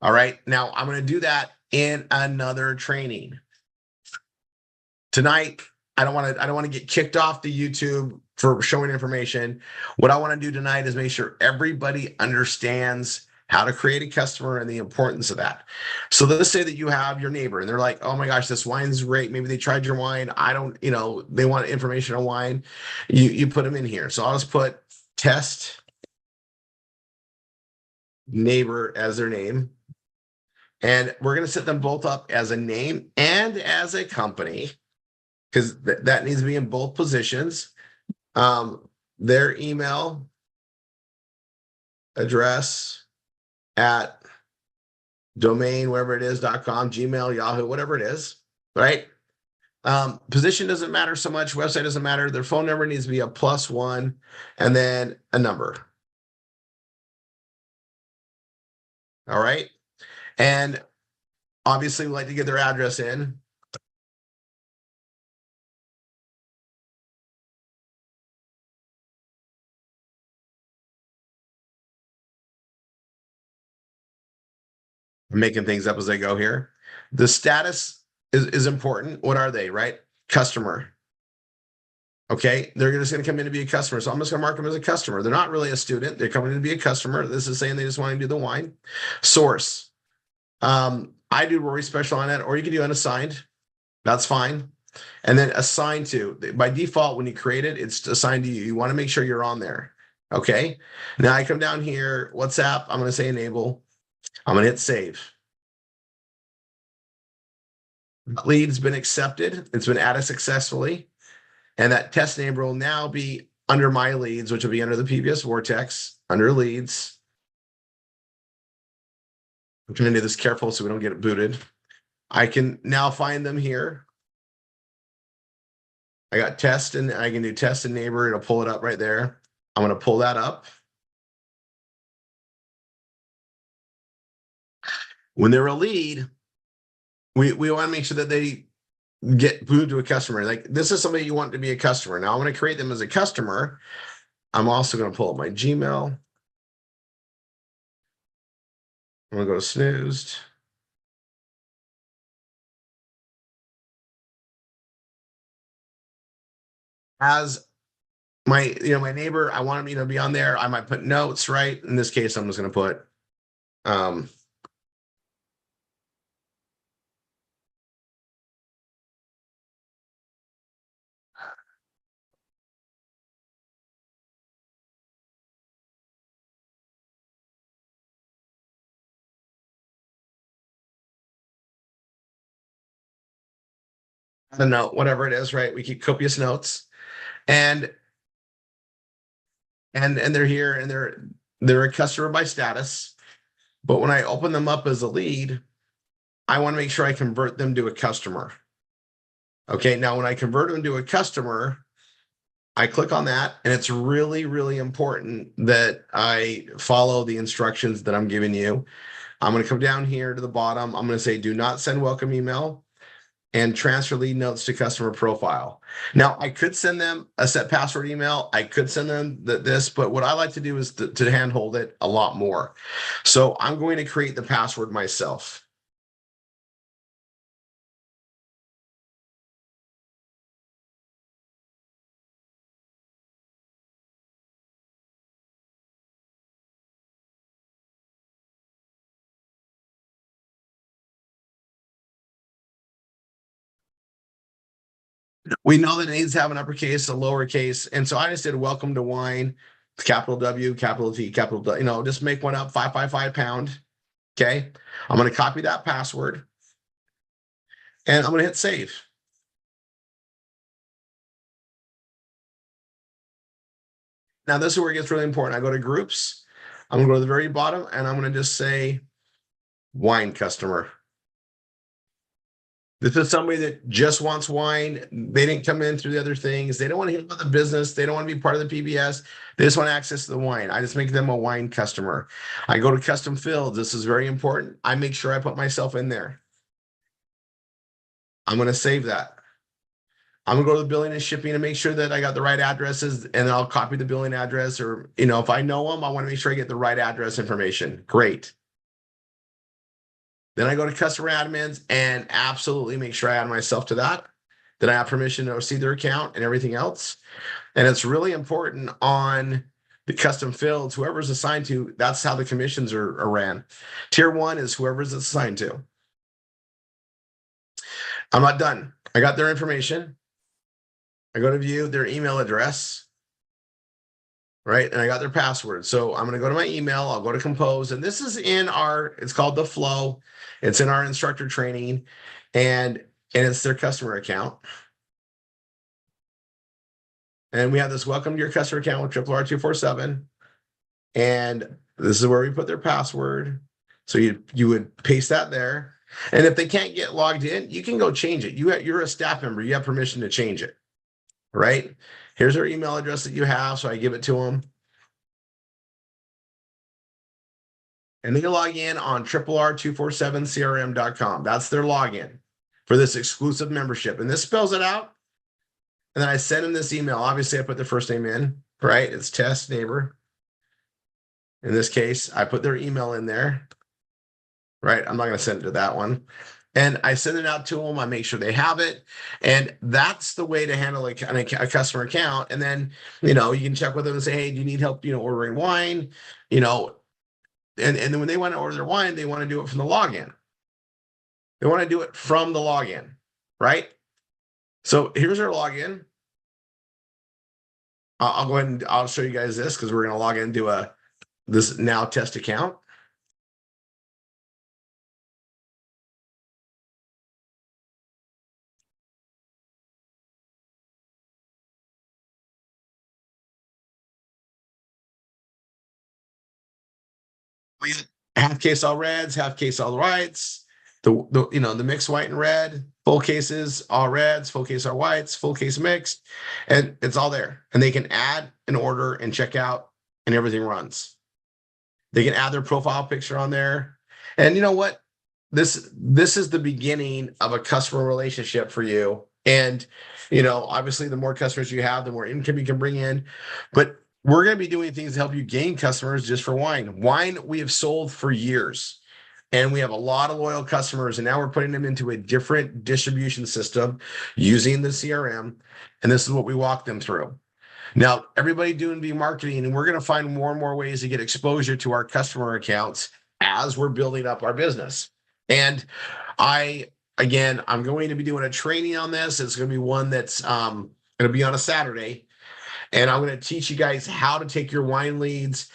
All right. Now I'm going to do that in another training. Tonight, I don't want to get kicked off the YouTube for showing information. What I want to do tonight is make sure everybody understands how to create a customer and the importance of that. So let's say that you have your neighbor and they're like, oh my gosh, this wine's great. Maybe they tried your wine. I don't, they want information on wine. You put them in here. So I'll just put test neighbor as their name. And we're going to set them both up as a name and as a company, because that needs to be in both positions. Their email address at domain, wherever it is, .com, Gmail, Yahoo, whatever it is, right? Position doesn't matter so much. Website doesn't matter. Their phone number needs to be a +1 and then a number. All right. And obviously we like to get their address in. I'm making things up as I go here. The status is important. What are they, right? Customer. Okay, they're just going to come in to be a customer. So I'm just going to mark them as a customer. They're not really a student. They're coming in to be a customer. This is saying they just want to do the wine. Source. I do Rory special on that, or you can do unassigned. That's fine. And then assigned to. By default, when you create it, it's assigned to you. You want to make sure you're on there. Okay. Now I come down here, WhatsApp. I'm going to say enable. I'm going to hit save. Lead's been accepted. It's been added successfully. And that test neighbor will now be under my leads, which will be under the PBS Vortex, under leads. I'm trying to do this careful so we don't get it booted. I can now find them here. I got test and I can do test and neighbor. It'll pull it up right there. I'm going to pull that up. When they're a lead, we want to make sure that they get booted to a customer. Like this is somebody you want to be a customer. Now I'm going to create them as a customer. I'm also going to pull up my Gmail. I'm going to go to snoozed. As my, my neighbor, I want him, to be on there. I might put notes, right? In this case, I'm just going to put, I don't know, whatever it is, right? We keep copious notes, and they're here, and they're a customer by status. But when I open them up as a lead, I want to make sure I convert them to a customer. Okay, now when I convert them to a customer, I click on that, and it's really, really important that I follow the instructions that I'm giving you. I'm going to come down here to the bottom. I'm going to say, do not send welcome email and transfer lead notes to customer profile. Now, I could send them a set password email. I could send them this, but what I like to do is to handhold it a lot more. So I'm going to create the password myself. We know that it needs to have an uppercase, a lowercase. And so I just did welcome to wine, capital W, capital T, capital W, just make one up, 555 pound. Okay. I'm going to copy that password and I'm going to hit save. Now, this is where it gets really important. I go to groups. I'm going to go to the very bottom and I'm going to just say wine customer. This is somebody that just wants wine. They didn't come in through the other things. They don't want to hear about the business. They don't want to be part of the PBS. They just want access to the wine. I just make them a wine customer. I go to custom fields. This is very important. I make sure I put myself in there. I'm going to save that. I'm going to go to the billing and shipping and make sure that I got the right addresses, and I'll copy the billing address, or, if I know them, I want to make sure I get the right address information. Great. Then I go to customer admins and absolutely make sure I add myself to that I have permission to see their account and everything else. And it's really important on the custom fields, whoever's assigned to, that's how the commissions are ran. Tier 1 is whoever's assigned to. I'm not done. I got their information. I go to view their email address, right? And I got their password. So I'm going to go to my email. I'll go to compose. And this is in it's called the flow. It's in our instructor training, and it's their customer account. And we have this welcome to your customer account with RRR247. And this is where we put their password. So you would paste that there. And if they can't get logged in, you can go change it. You're a staff member. You have permission to change it, right? Here's their email address that you have. So I give it to them. And they log in on RRR247crm.com. That's their login for this exclusive membership. And this spells it out. And then I send them this email. Obviously, I put their first name in, right? It's test neighbor. In this case, I put their email in there, right? I'm not going to send it to that one. And I send it out to them. I make sure they have it. And that's the way to handle a customer account. And then, you can check with them and say, hey, do you need help, ordering wine? And then when they want to order their wine, they want to do it from the login. They want to do it from the login, right? So here's our login. I'll go ahead and I'll show you guys this because we're going to log into this now test account. half case all reds, half case all whites, the mixed white and red, full cases all reds, full case all whites, full case mixed, and it's all there. And they can add an order and check out, and everything runs. They can add their profile picture on there. And you know what? This is the beginning of a customer relationship for you. And obviously the more customers you have, the more income you can bring in. But we're going to be doing things to help you gain customers just for wine. Wine we have sold for years. And we have a lot of loyal customers, and now we're putting them into a different distribution system using the CRM. And this is what we walk them through. Now, everybody doing B marketing, and we're going to find more and more ways to get exposure to our customer accounts as we're building up our business. And I'm going to be doing a training on this. It's going to be one that's going to be on a Saturday. And I'm going to teach you guys how to take your wine leads,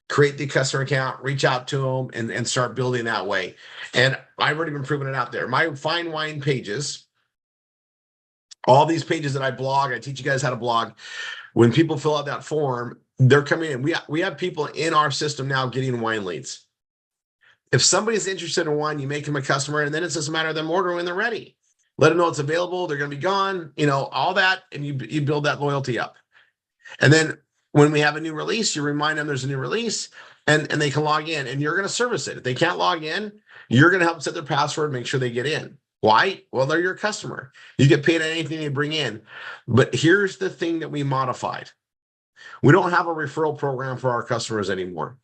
create the customer account, reach out to them, and start building that way. And I've already been proving it out there. My fine wine pages, all these pages that I blog, I teach you guys how to blog. When people fill out that form, they're coming in. We have people in our system now getting wine leads. If somebody's interested in wine, you make them a customer, and then it's just a matter of them ordering when they're ready. Let them know it's available. They're going to be gone, all that, and you build that loyalty up. And then when we have a new release, you remind them there's a new release, and they can log in, and you're going to service it. If they can't log in, you're going to help set their password, make sure they get in. Why? Well, they're your customer. You get paid on anything they bring in. But here's the thing that we modified. We don't have a referral program for our customers anymore.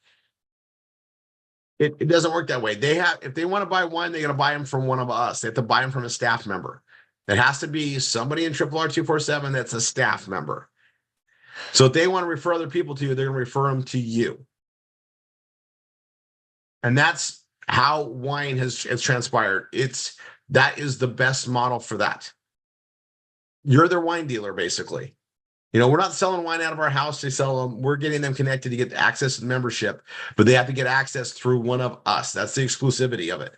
It doesn't work that way. If they want to buy wine, they're going to buy them from one of us. They have to buy them from a staff member. It has to be somebody in RRR247 that's a staff member. So if they want to refer other people to you, they're going to refer them to you. And that's how wine has transpired. That is the best model for that. You're their wine dealer, basically. We're not selling wine out of our house to sell them. We're getting them connected to get access to the membership, but they have to get access through one of us. That's the exclusivity of it.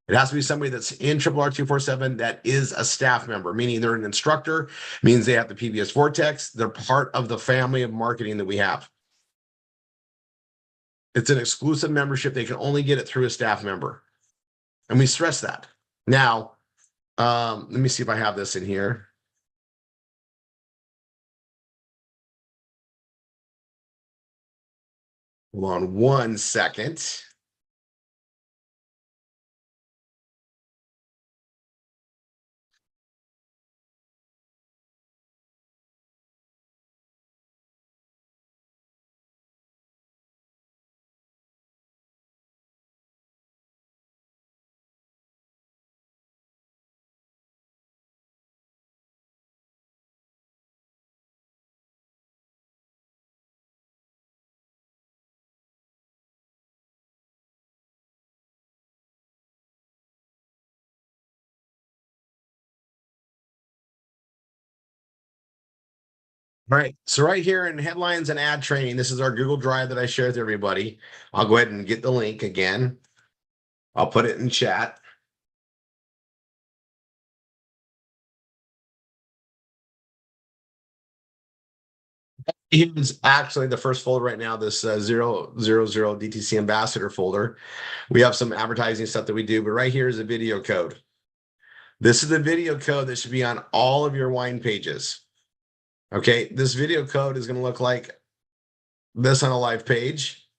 It has to be somebody that's in RRR247 that is a staff member, meaning they're an instructor, means they have the PBS Vortex. They're part of the family of marketing that we have. It's an exclusive membership. They can only get it through a staff member. And we stress that. Now, let me see if I have this in here. Hold on one second. All right. So right here in headlines and ad training, this is our Google Drive that I share with everybody. I'll go ahead and get the link again. I'll put it in chat. Here's actually the first folder right now, this 000 DTC ambassador folder. We have some advertising stuff that we do, but right here is a video code. This is the video code that should be on all of your wine pages. Okay, this video code is going to look like this on a live page.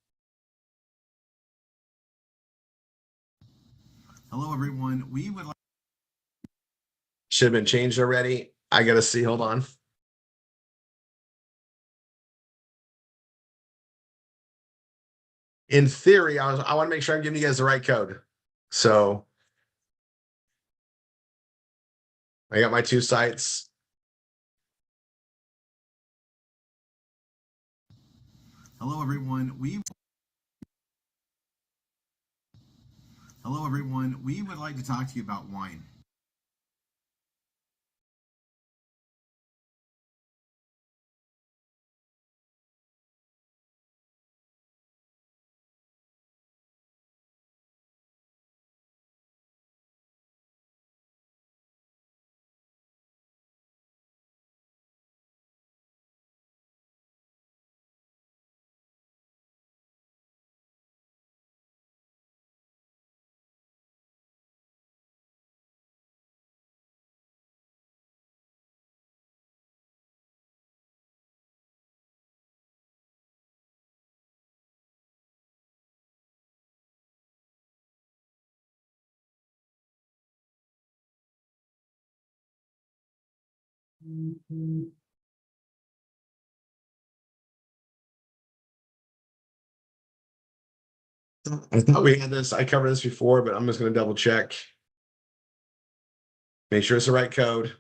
Hello, everyone. We would like.
Should have been changed already. I got to see. Hold on. In theory, I want to make sure I'm giving you guys the right code. So I got my two sites.
Hello, everyone. Hello, everyone. We would like to talk to you about wine.
I thought we had this. I covered this before, but I'm just going to double check. Make sure it's the right code.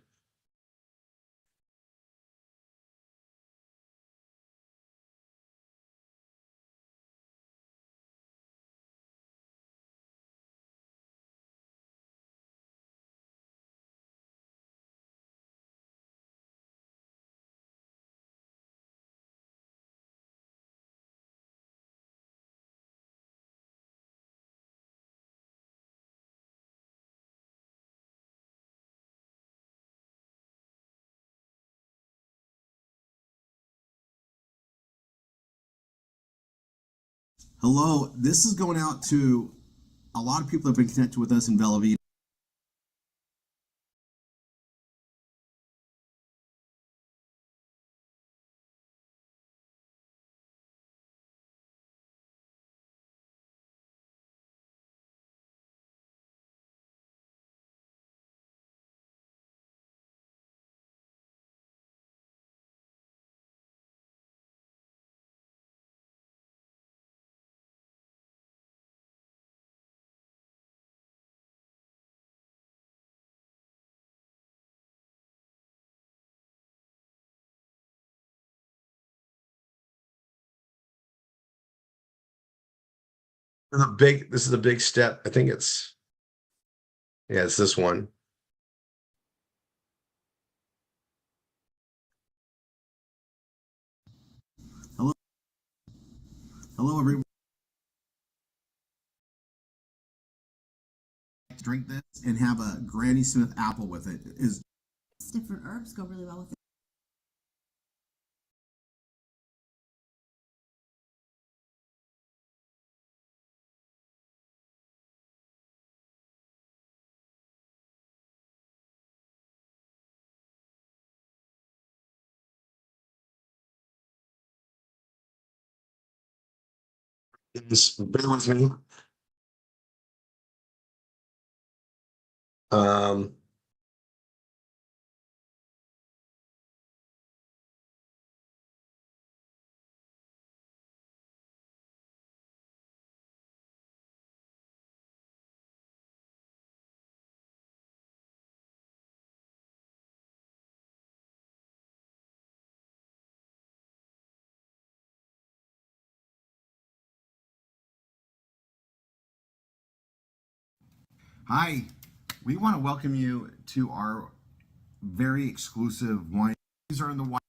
Hello, this is going out to a lot of people that have been connected with us in Bella Vita.
This is a big step. I think it's this one.
Hello, everyone. Drink this and have a Granny Smith apple with it. Is
different herbs go really well with it.
Just bear with me. Um,
Hi, we want to welcome you to our very exclusive wine. These are in the wine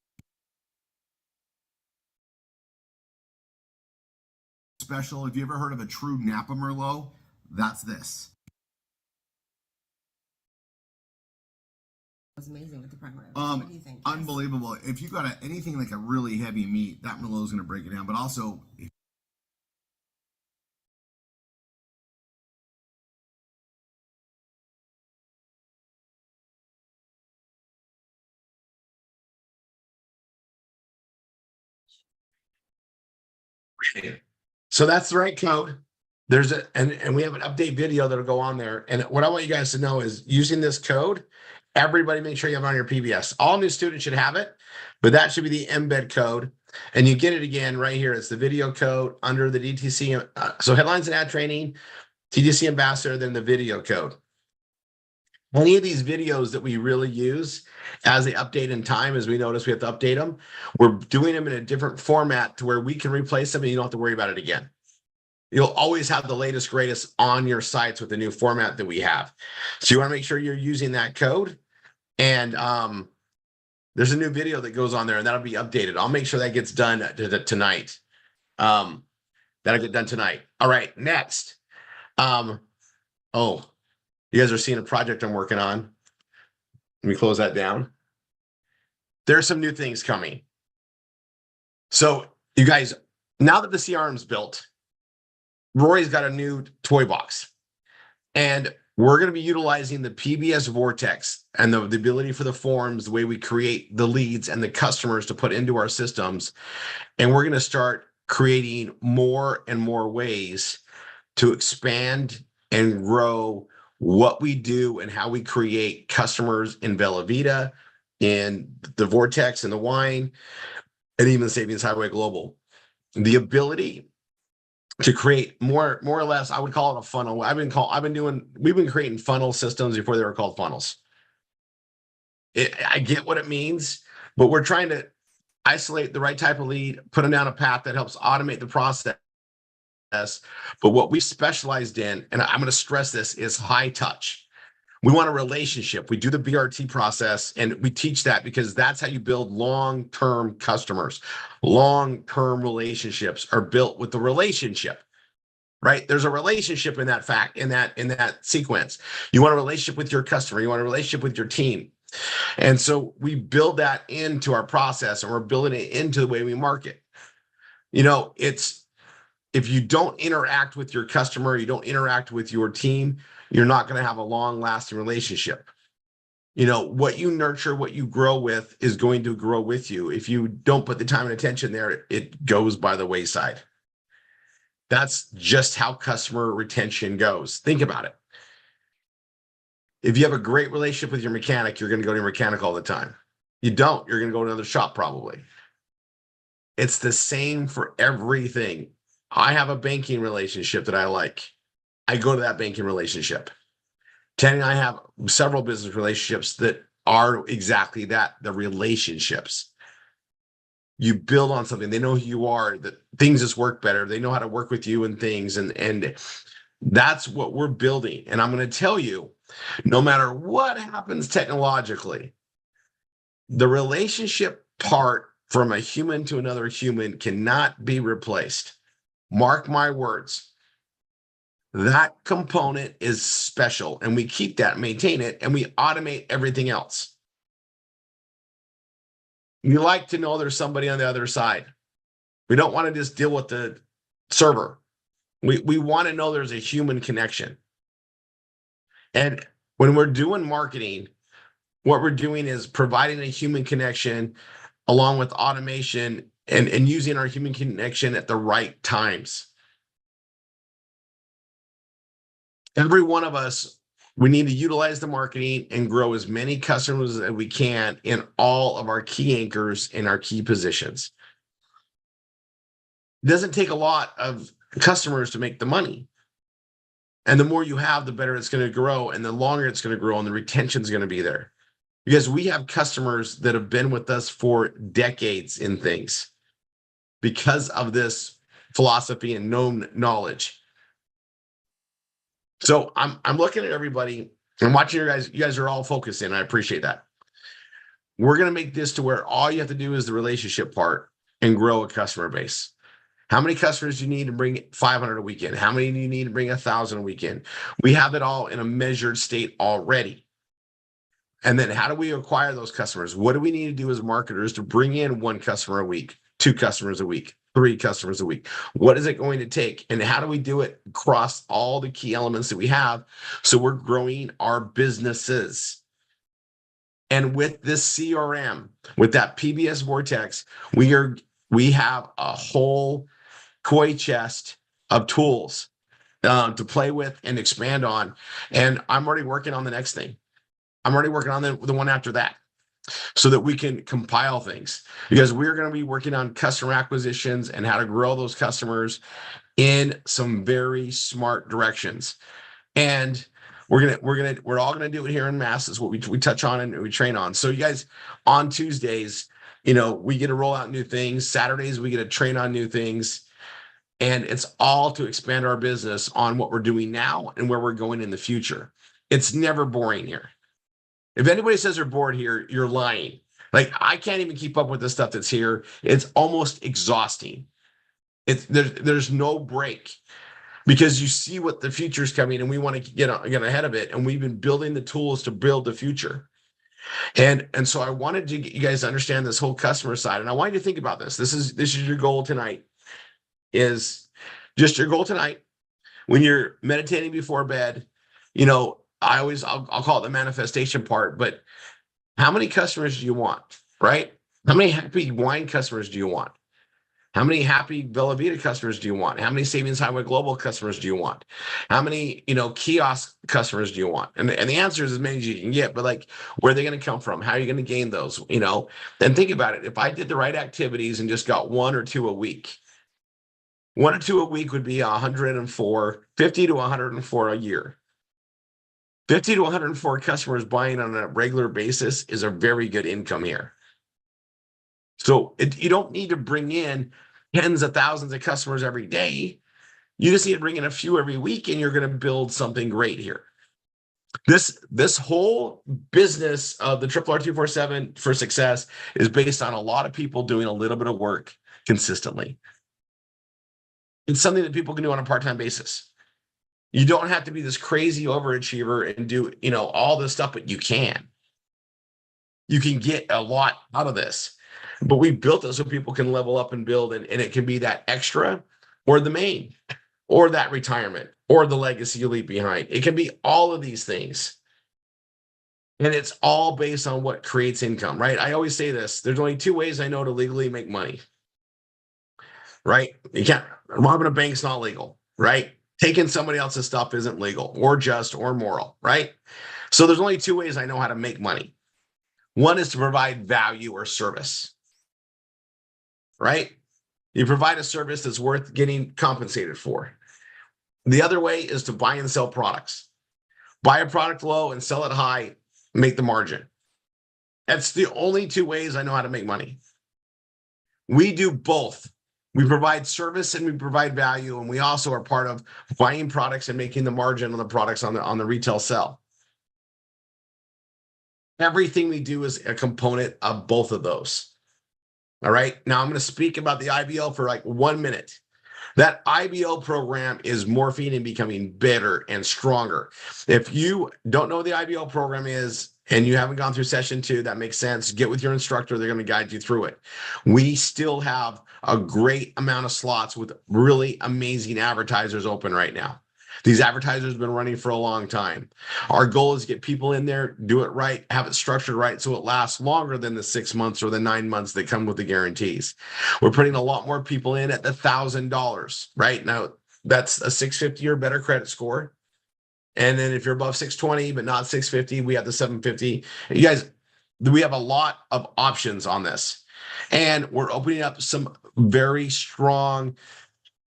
special. Have you ever heard of a true Napa Merlot? That's this.
It was amazing with the primer. What do you think?
Unbelievable. If you got anything like a really heavy meat, that Merlot is going to break it down. But also,
so that's the right code. There's and we have an update video that'll go on there. And what I want you guys to know is using this code, everybody make sure you have it on your PBS. All new students should have it, but that should be the embed code. And you get it again right here. It's the video code under the DTC. So headlines and ad training, TDC ambassador, then the video code. Any of these videos that we really use as they update in time, as we notice we have to update them, we're doing them in a different format to where we can replace them and you don't have to worry about it again. You'll always have the latest, greatest on your sites with the new format that we have. So you want to make sure you're using that code. And there's a new video that goes on there and that'll be updated. I'll make sure that gets done tonight. That'll get done tonight. All right, next. Oh, you guys are seeing a project I'm working on. Let me close that down. There's some new things coming. So you guys, now that the CRM's built, Rory's got a new toy box. And we're going to be utilizing the PBS Vortex and the ability for the forms, the way we create the leads and the customers to put into our systems. And we're going to start creating more and more ways to expand and grow what we do and how we create customers in Bella Vita in the Vortex and the wine, and even the Savings Highway Global. The ability to create more or less, I would call it a funnel. We've been creating funnel systems before they were called funnels. I get what it means, but we're trying to isolate the right type of lead, put them down a path that helps automate the process. But what we specialized in, and I'm going to stress this, is high touch. We want a relationship. We do the BRT process, and we teach that because that's how you build long-term customers. Long-term relationships are built with the relationship, right? There's a relationship in that sequence. You want a relationship with your customer. You want a relationship with your team. And so we build that into our process, and we're building it into the way we market. If you don't interact with your customer, you don't interact with your team, you're not going to have a long-lasting relationship. What you nurture, what you grow with is going to grow with you. If you don't put the time and attention there, it goes by the wayside. That's just how customer retention goes. Think about it. If you have a great relationship with your mechanic, you're going to go to your mechanic all the time. You don't, you're going to go to another shop probably. It's the same for everything. I have a banking relationship that I like. I go to that banking relationship. Tanya and I have several business relationships that are exactly that, the relationships. You build on something. They know who you are, that things just work better. They know how to work with you and things. And that's what we're building. And I'm going to tell you, no matter what happens technologically, the relationship part from a human to another human cannot be replaced. Mark my words. That component is special, and we keep that, maintain it, and we automate everything else. You like to know there's somebody on the other side. We don't want to just deal with the server. We want to know there's a human connection. And when we're doing marketing, what we're doing is providing a human connection along with automation and using our human connection at the right times. Every one of us, we need to utilize the marketing and grow as many customers as we can in all of our key anchors in our key positions. It doesn't take a lot of customers to make the money. And the more you have, the better it's going to grow, and the longer it's going to grow, and the retention is going to be there. Because we have customers that have been with us for decades in things because of this philosophy and known knowledge. So I'm looking at everybody. I'm watching you guys. You guys are all focused in. I appreciate that. We're going to make this to where all you have to do is the relationship part and grow a customer base. How many customers do you need to bring 500 a weekend? How many do you need to bring 1,000 a weekend? We have it all in a measured state already. And then how do we acquire those customers? What do we need to do as marketers to bring in 1 customer a week, 2 customers a week, 3 customers a week? What is it going to take? And how do we do it across all the key elements that we have so we're growing our businesses? And with this CRM, with that PBS Vortex, we have a whole koi chest of tools to play with and expand on. And I'm already working on the next thing. I'm already working on the one after that so that we can compile things, because we're going to be working on customer acquisitions and how to grow those customers in some very smart directions. And we're all going to do it here in mass. Is what we touch on and we train on. So you guys, on Tuesdays, we get to roll out new things. Saturdays, we get to train on new things. And it's all to expand our business on what we're doing now and where we're going in the future. It's never boring here. If anybody says they're bored here, you're lying. Like, I can't even keep up with the stuff that's here. It's almost exhausting. There's no break, because you see what the future is coming, and we want to get ahead of it. And we've been building the tools to build the future. And so I wanted to get you guys to understand this whole customer side. And I want you to think about this. This is your goal tonight. Is just your goal tonight when you're meditating before bed. I'll call it the manifestation part, but how many customers do you want, right? How many happy wine customers do you want? How many happy Bella Vita customers do you want? How many Savings Highway Global customers do you want? How many, kiosk customers do you want? And the answer is as many as you can get, but like, where are they going to come from? How are you going to gain those? And think about it. If I did the right activities and just got 1 or 2 a week, 1 or 2 a week would be 104, 50 to 104 a year. 50 to 104 customers buying on a regular basis is a very good income here. So you don't need to bring in tens of thousands of customers every day. You just need to bring in a few every week, and you're going to build something great here. This whole business of the RRR247 for success is based on a lot of people doing a little bit of work consistently. It's something that people can do on a part-time basis. You don't have to be this crazy overachiever and do, all this stuff, but you can. You can get a lot out of this. But we built it so people can level up and build, and it can be that extra or the main or that retirement or the legacy you leave behind. It can be all of these things. And it's all based on what creates income, right? I always say this. There's only 2 ways I know to legally make money, right? You can't, robbing a bank's not legal, right? Taking somebody else's stuff isn't legal or just or moral, right? So there's only 2 ways I know how to make money. One is to provide value or service, right? You provide a service that's worth getting compensated for. The other way is to buy and sell products. Buy a product low and sell it high, make the margin. That's the only 2 ways I know how to make money. We do both. We provide service and we provide value, and we also are part of buying products and making the margin on the products on the retail sell. Everything we do is a component of both of those. All right. Now I'm going to speak about the IBO for like 1 minute. That IBO program is morphing and becoming better and stronger. If you don't know what the IBO program is and you haven't gone through session 2, that makes sense. Get with your instructor. They're going to guide you through it. We still have a great amount of slots with really amazing advertisers open right now. These advertisers have been running for a long time. Our goal is to get people in there, do it right, have it structured right so it lasts longer than the 6 months or the 9 months that come with the guarantees. We're putting a lot more people in at the $1,000, right? Now, that's a 650 or better credit score. And then if you're above 620 but not 650, we have the 750. You guys, we have a lot of options on this. And we're opening up some very strong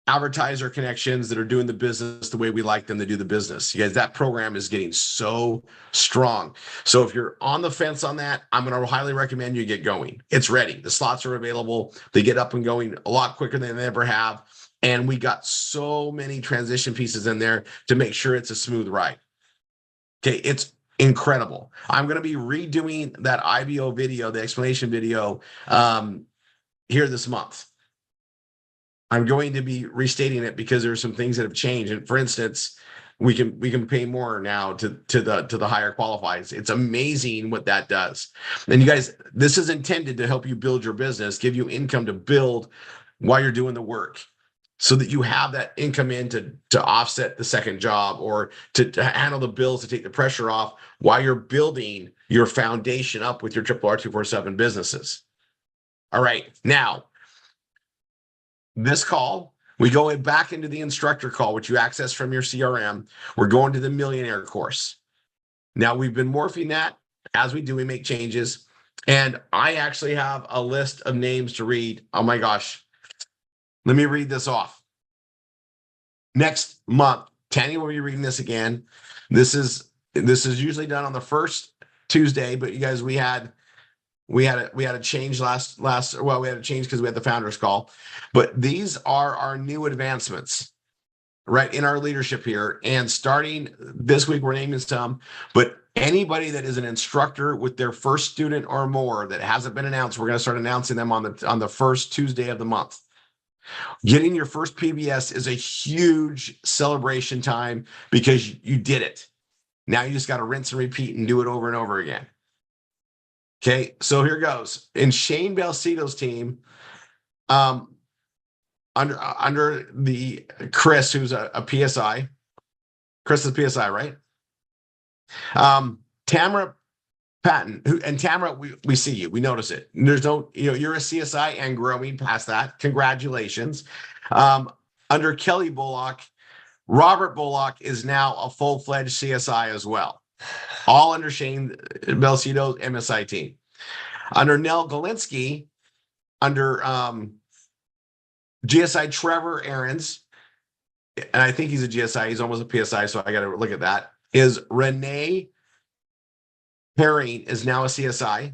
advertiser connections that are doing the business the way we like them to do the business. You guys, that program is getting so strong. So if you're on the fence on that, I'm going to highly recommend you get going. It's ready. The slots are available. They get up and going a lot quicker than they ever have. And we got so many transition pieces in there to make sure it's a smooth ride. Okay, it's incredible. I'm going to be redoing that IBO video, the explanation video, here this month. I'm going to be restating it because there are some things that have changed. And for instance, we can pay more now to the higher qualifies. It's amazing what that does. And you guys, this is intended to help you build your business, give you income to build while you're doing the work, so that you have that income in to offset the second job or to handle the bills, to take the pressure off while you're building your foundation up with your RRR247 businesses. All right, now, this call, we go back into the instructor call, which you access from your CRM. We're going to the millionaire course. Now, we've been morphing that. As we do, we make changes. And I actually have a list of names to read. Oh my gosh. Let me read this off. Next month, Tanya will be reading this again. This is usually done on the first Tuesday, but you guys, we had a change last we had a change because we had the founders call, but these are our new advancements, right, in our leadership here. And starting this week, we're naming some, but anybody that is an instructor with their first student or more that hasn't been announced, we're going to start announcing them on the first Tuesday of the month. Getting your first PBS is a huge celebration time because you did it. Now you just got to rinse and repeat and do it over and over again. Okay, so here goes. In Shane Balsito's team, under the Chris, who's a PSI. Chris is PSI, right? Tamara Patton, and Tamara, we see you. We notice it. There's no, you're a CSI and growing past that. Congratulations. Under Kelly Bullock, Robert Bullock is now a full-fledged CSI as well. All under Shane Belcito's MSI team. Under Nell Galinsky, under GSI Trevor Aarons, and I think he's a GSI, he's almost a PSI, so I got to look at that, is Renee Herring is now a CSI.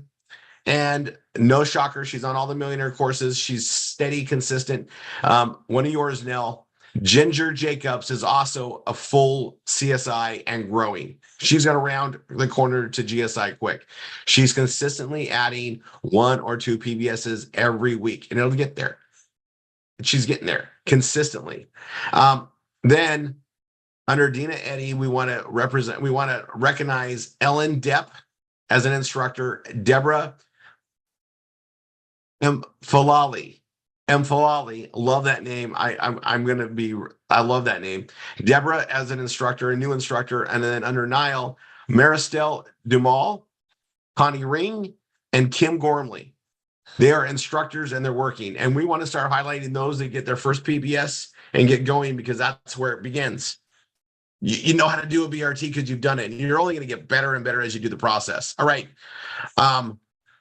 And no shocker, she's on all the millionaire courses. She's steady, consistent. One of yours, Nell, Ginger Jacobs, is also a full CSI and growing. She's got around the corner to GSI quick. She's consistently adding 1 or 2 PBSs every week, and it'll get there. She's getting there consistently. Then under Dina Eddy, we want to recognize Ellen Depp as an instructor, Deborah Mfalali. Mfalali, love that name. I love that name. Deborah as an instructor, a new instructor, and then under Nile, Maristel Dumal, Connie Ring, and Kim Gormley. They are instructors and they're working. And we want to start highlighting those that get their first PBS and get going, because that's where it begins. You know how to do a BRT because you've done it. And you're only going to get better and better as you do the process. All right. Oh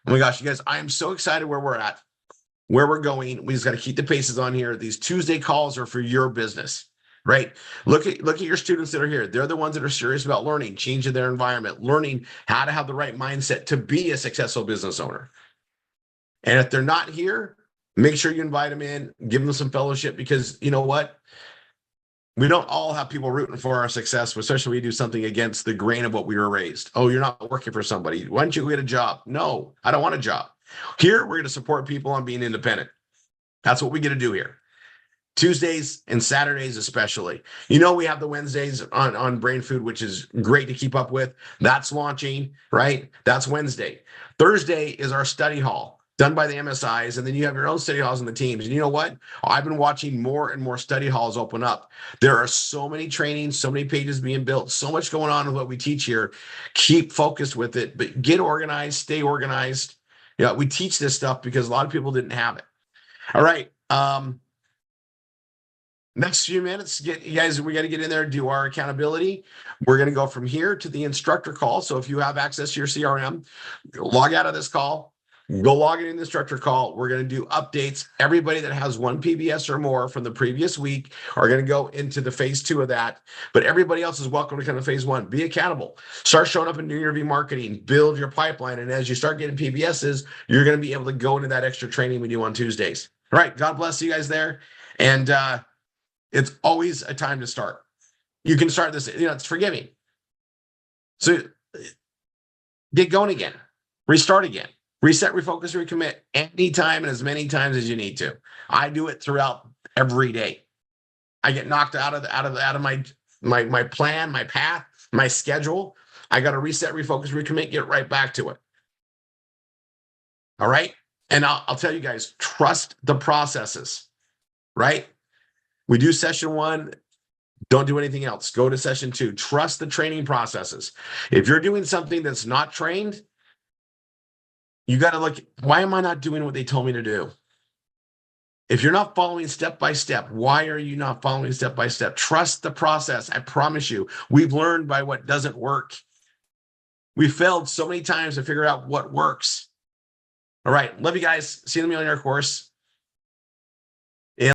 my gosh, you guys, I am so excited where we're at, where we're going. We just got to keep the paces on here. These Tuesday calls are for your business, right? Look at your students that are here. They're the ones that are serious about learning, changing their environment, learning how to have the right mindset to be a successful business owner. And if they're not here, make sure you invite them in, give them some fellowship, because you know what? We don't all have people rooting for our success, especially when we do something against the grain of what we were raised. Oh, you're not working for somebody. Why don't you get a job? No, I don't want a job. Here, we're going to support people on being independent. That's what we get to do here. Tuesdays and Saturdays especially. We have the Wednesdays on Brain Food, which is great to keep up with. That's launching, right? That's Wednesday. Thursday is our study hall, done by the MSIs, and then you have your own study halls and the teams. And you know what? I've been watching more and more study halls open up. There are so many trainings, so many pages being built, so much going on with what we teach here. Keep focused with it, but get organized, stay organized. We teach this stuff because a lot of people didn't have it. All right. Next few minutes, we got to get in there and do our accountability. We're going to go from here to the instructor call. So if you have access to your CRM, log out of this call, go log in the instructor call. We're going to do updates. Everybody that has 1 PBS or more from the previous week are going to go into the phase 2 of that. But everybody else is welcome to come to phase 1. Be accountable. Start showing up in New Year marketing. Build your pipeline. And as you start getting PBSs, you're going to be able to go into that extra training we do on Tuesdays. All right. God bless you guys there. And it's always a time to start. You can start this. It's forgiving. So get going again. Restart again. Reset, refocus, recommit anytime and as many times as you need to. I do it throughout every day. I get knocked out of my plan, my path, my schedule. I got to reset, refocus, recommit, get right back to it. All right. And I'll tell you guys, trust the processes, right? We do session 1. Don't do anything else. Go to session 2. Trust the training processes. If you're doing something that's not trained, you got to look, why am I not doing what they told me to do? If you're not following step by step, why are you not following step by step? Trust the process. I promise you, we've learned by what doesn't work. We failed so many times to figure out what works. All right. Love you guys. See you in the millionaire course.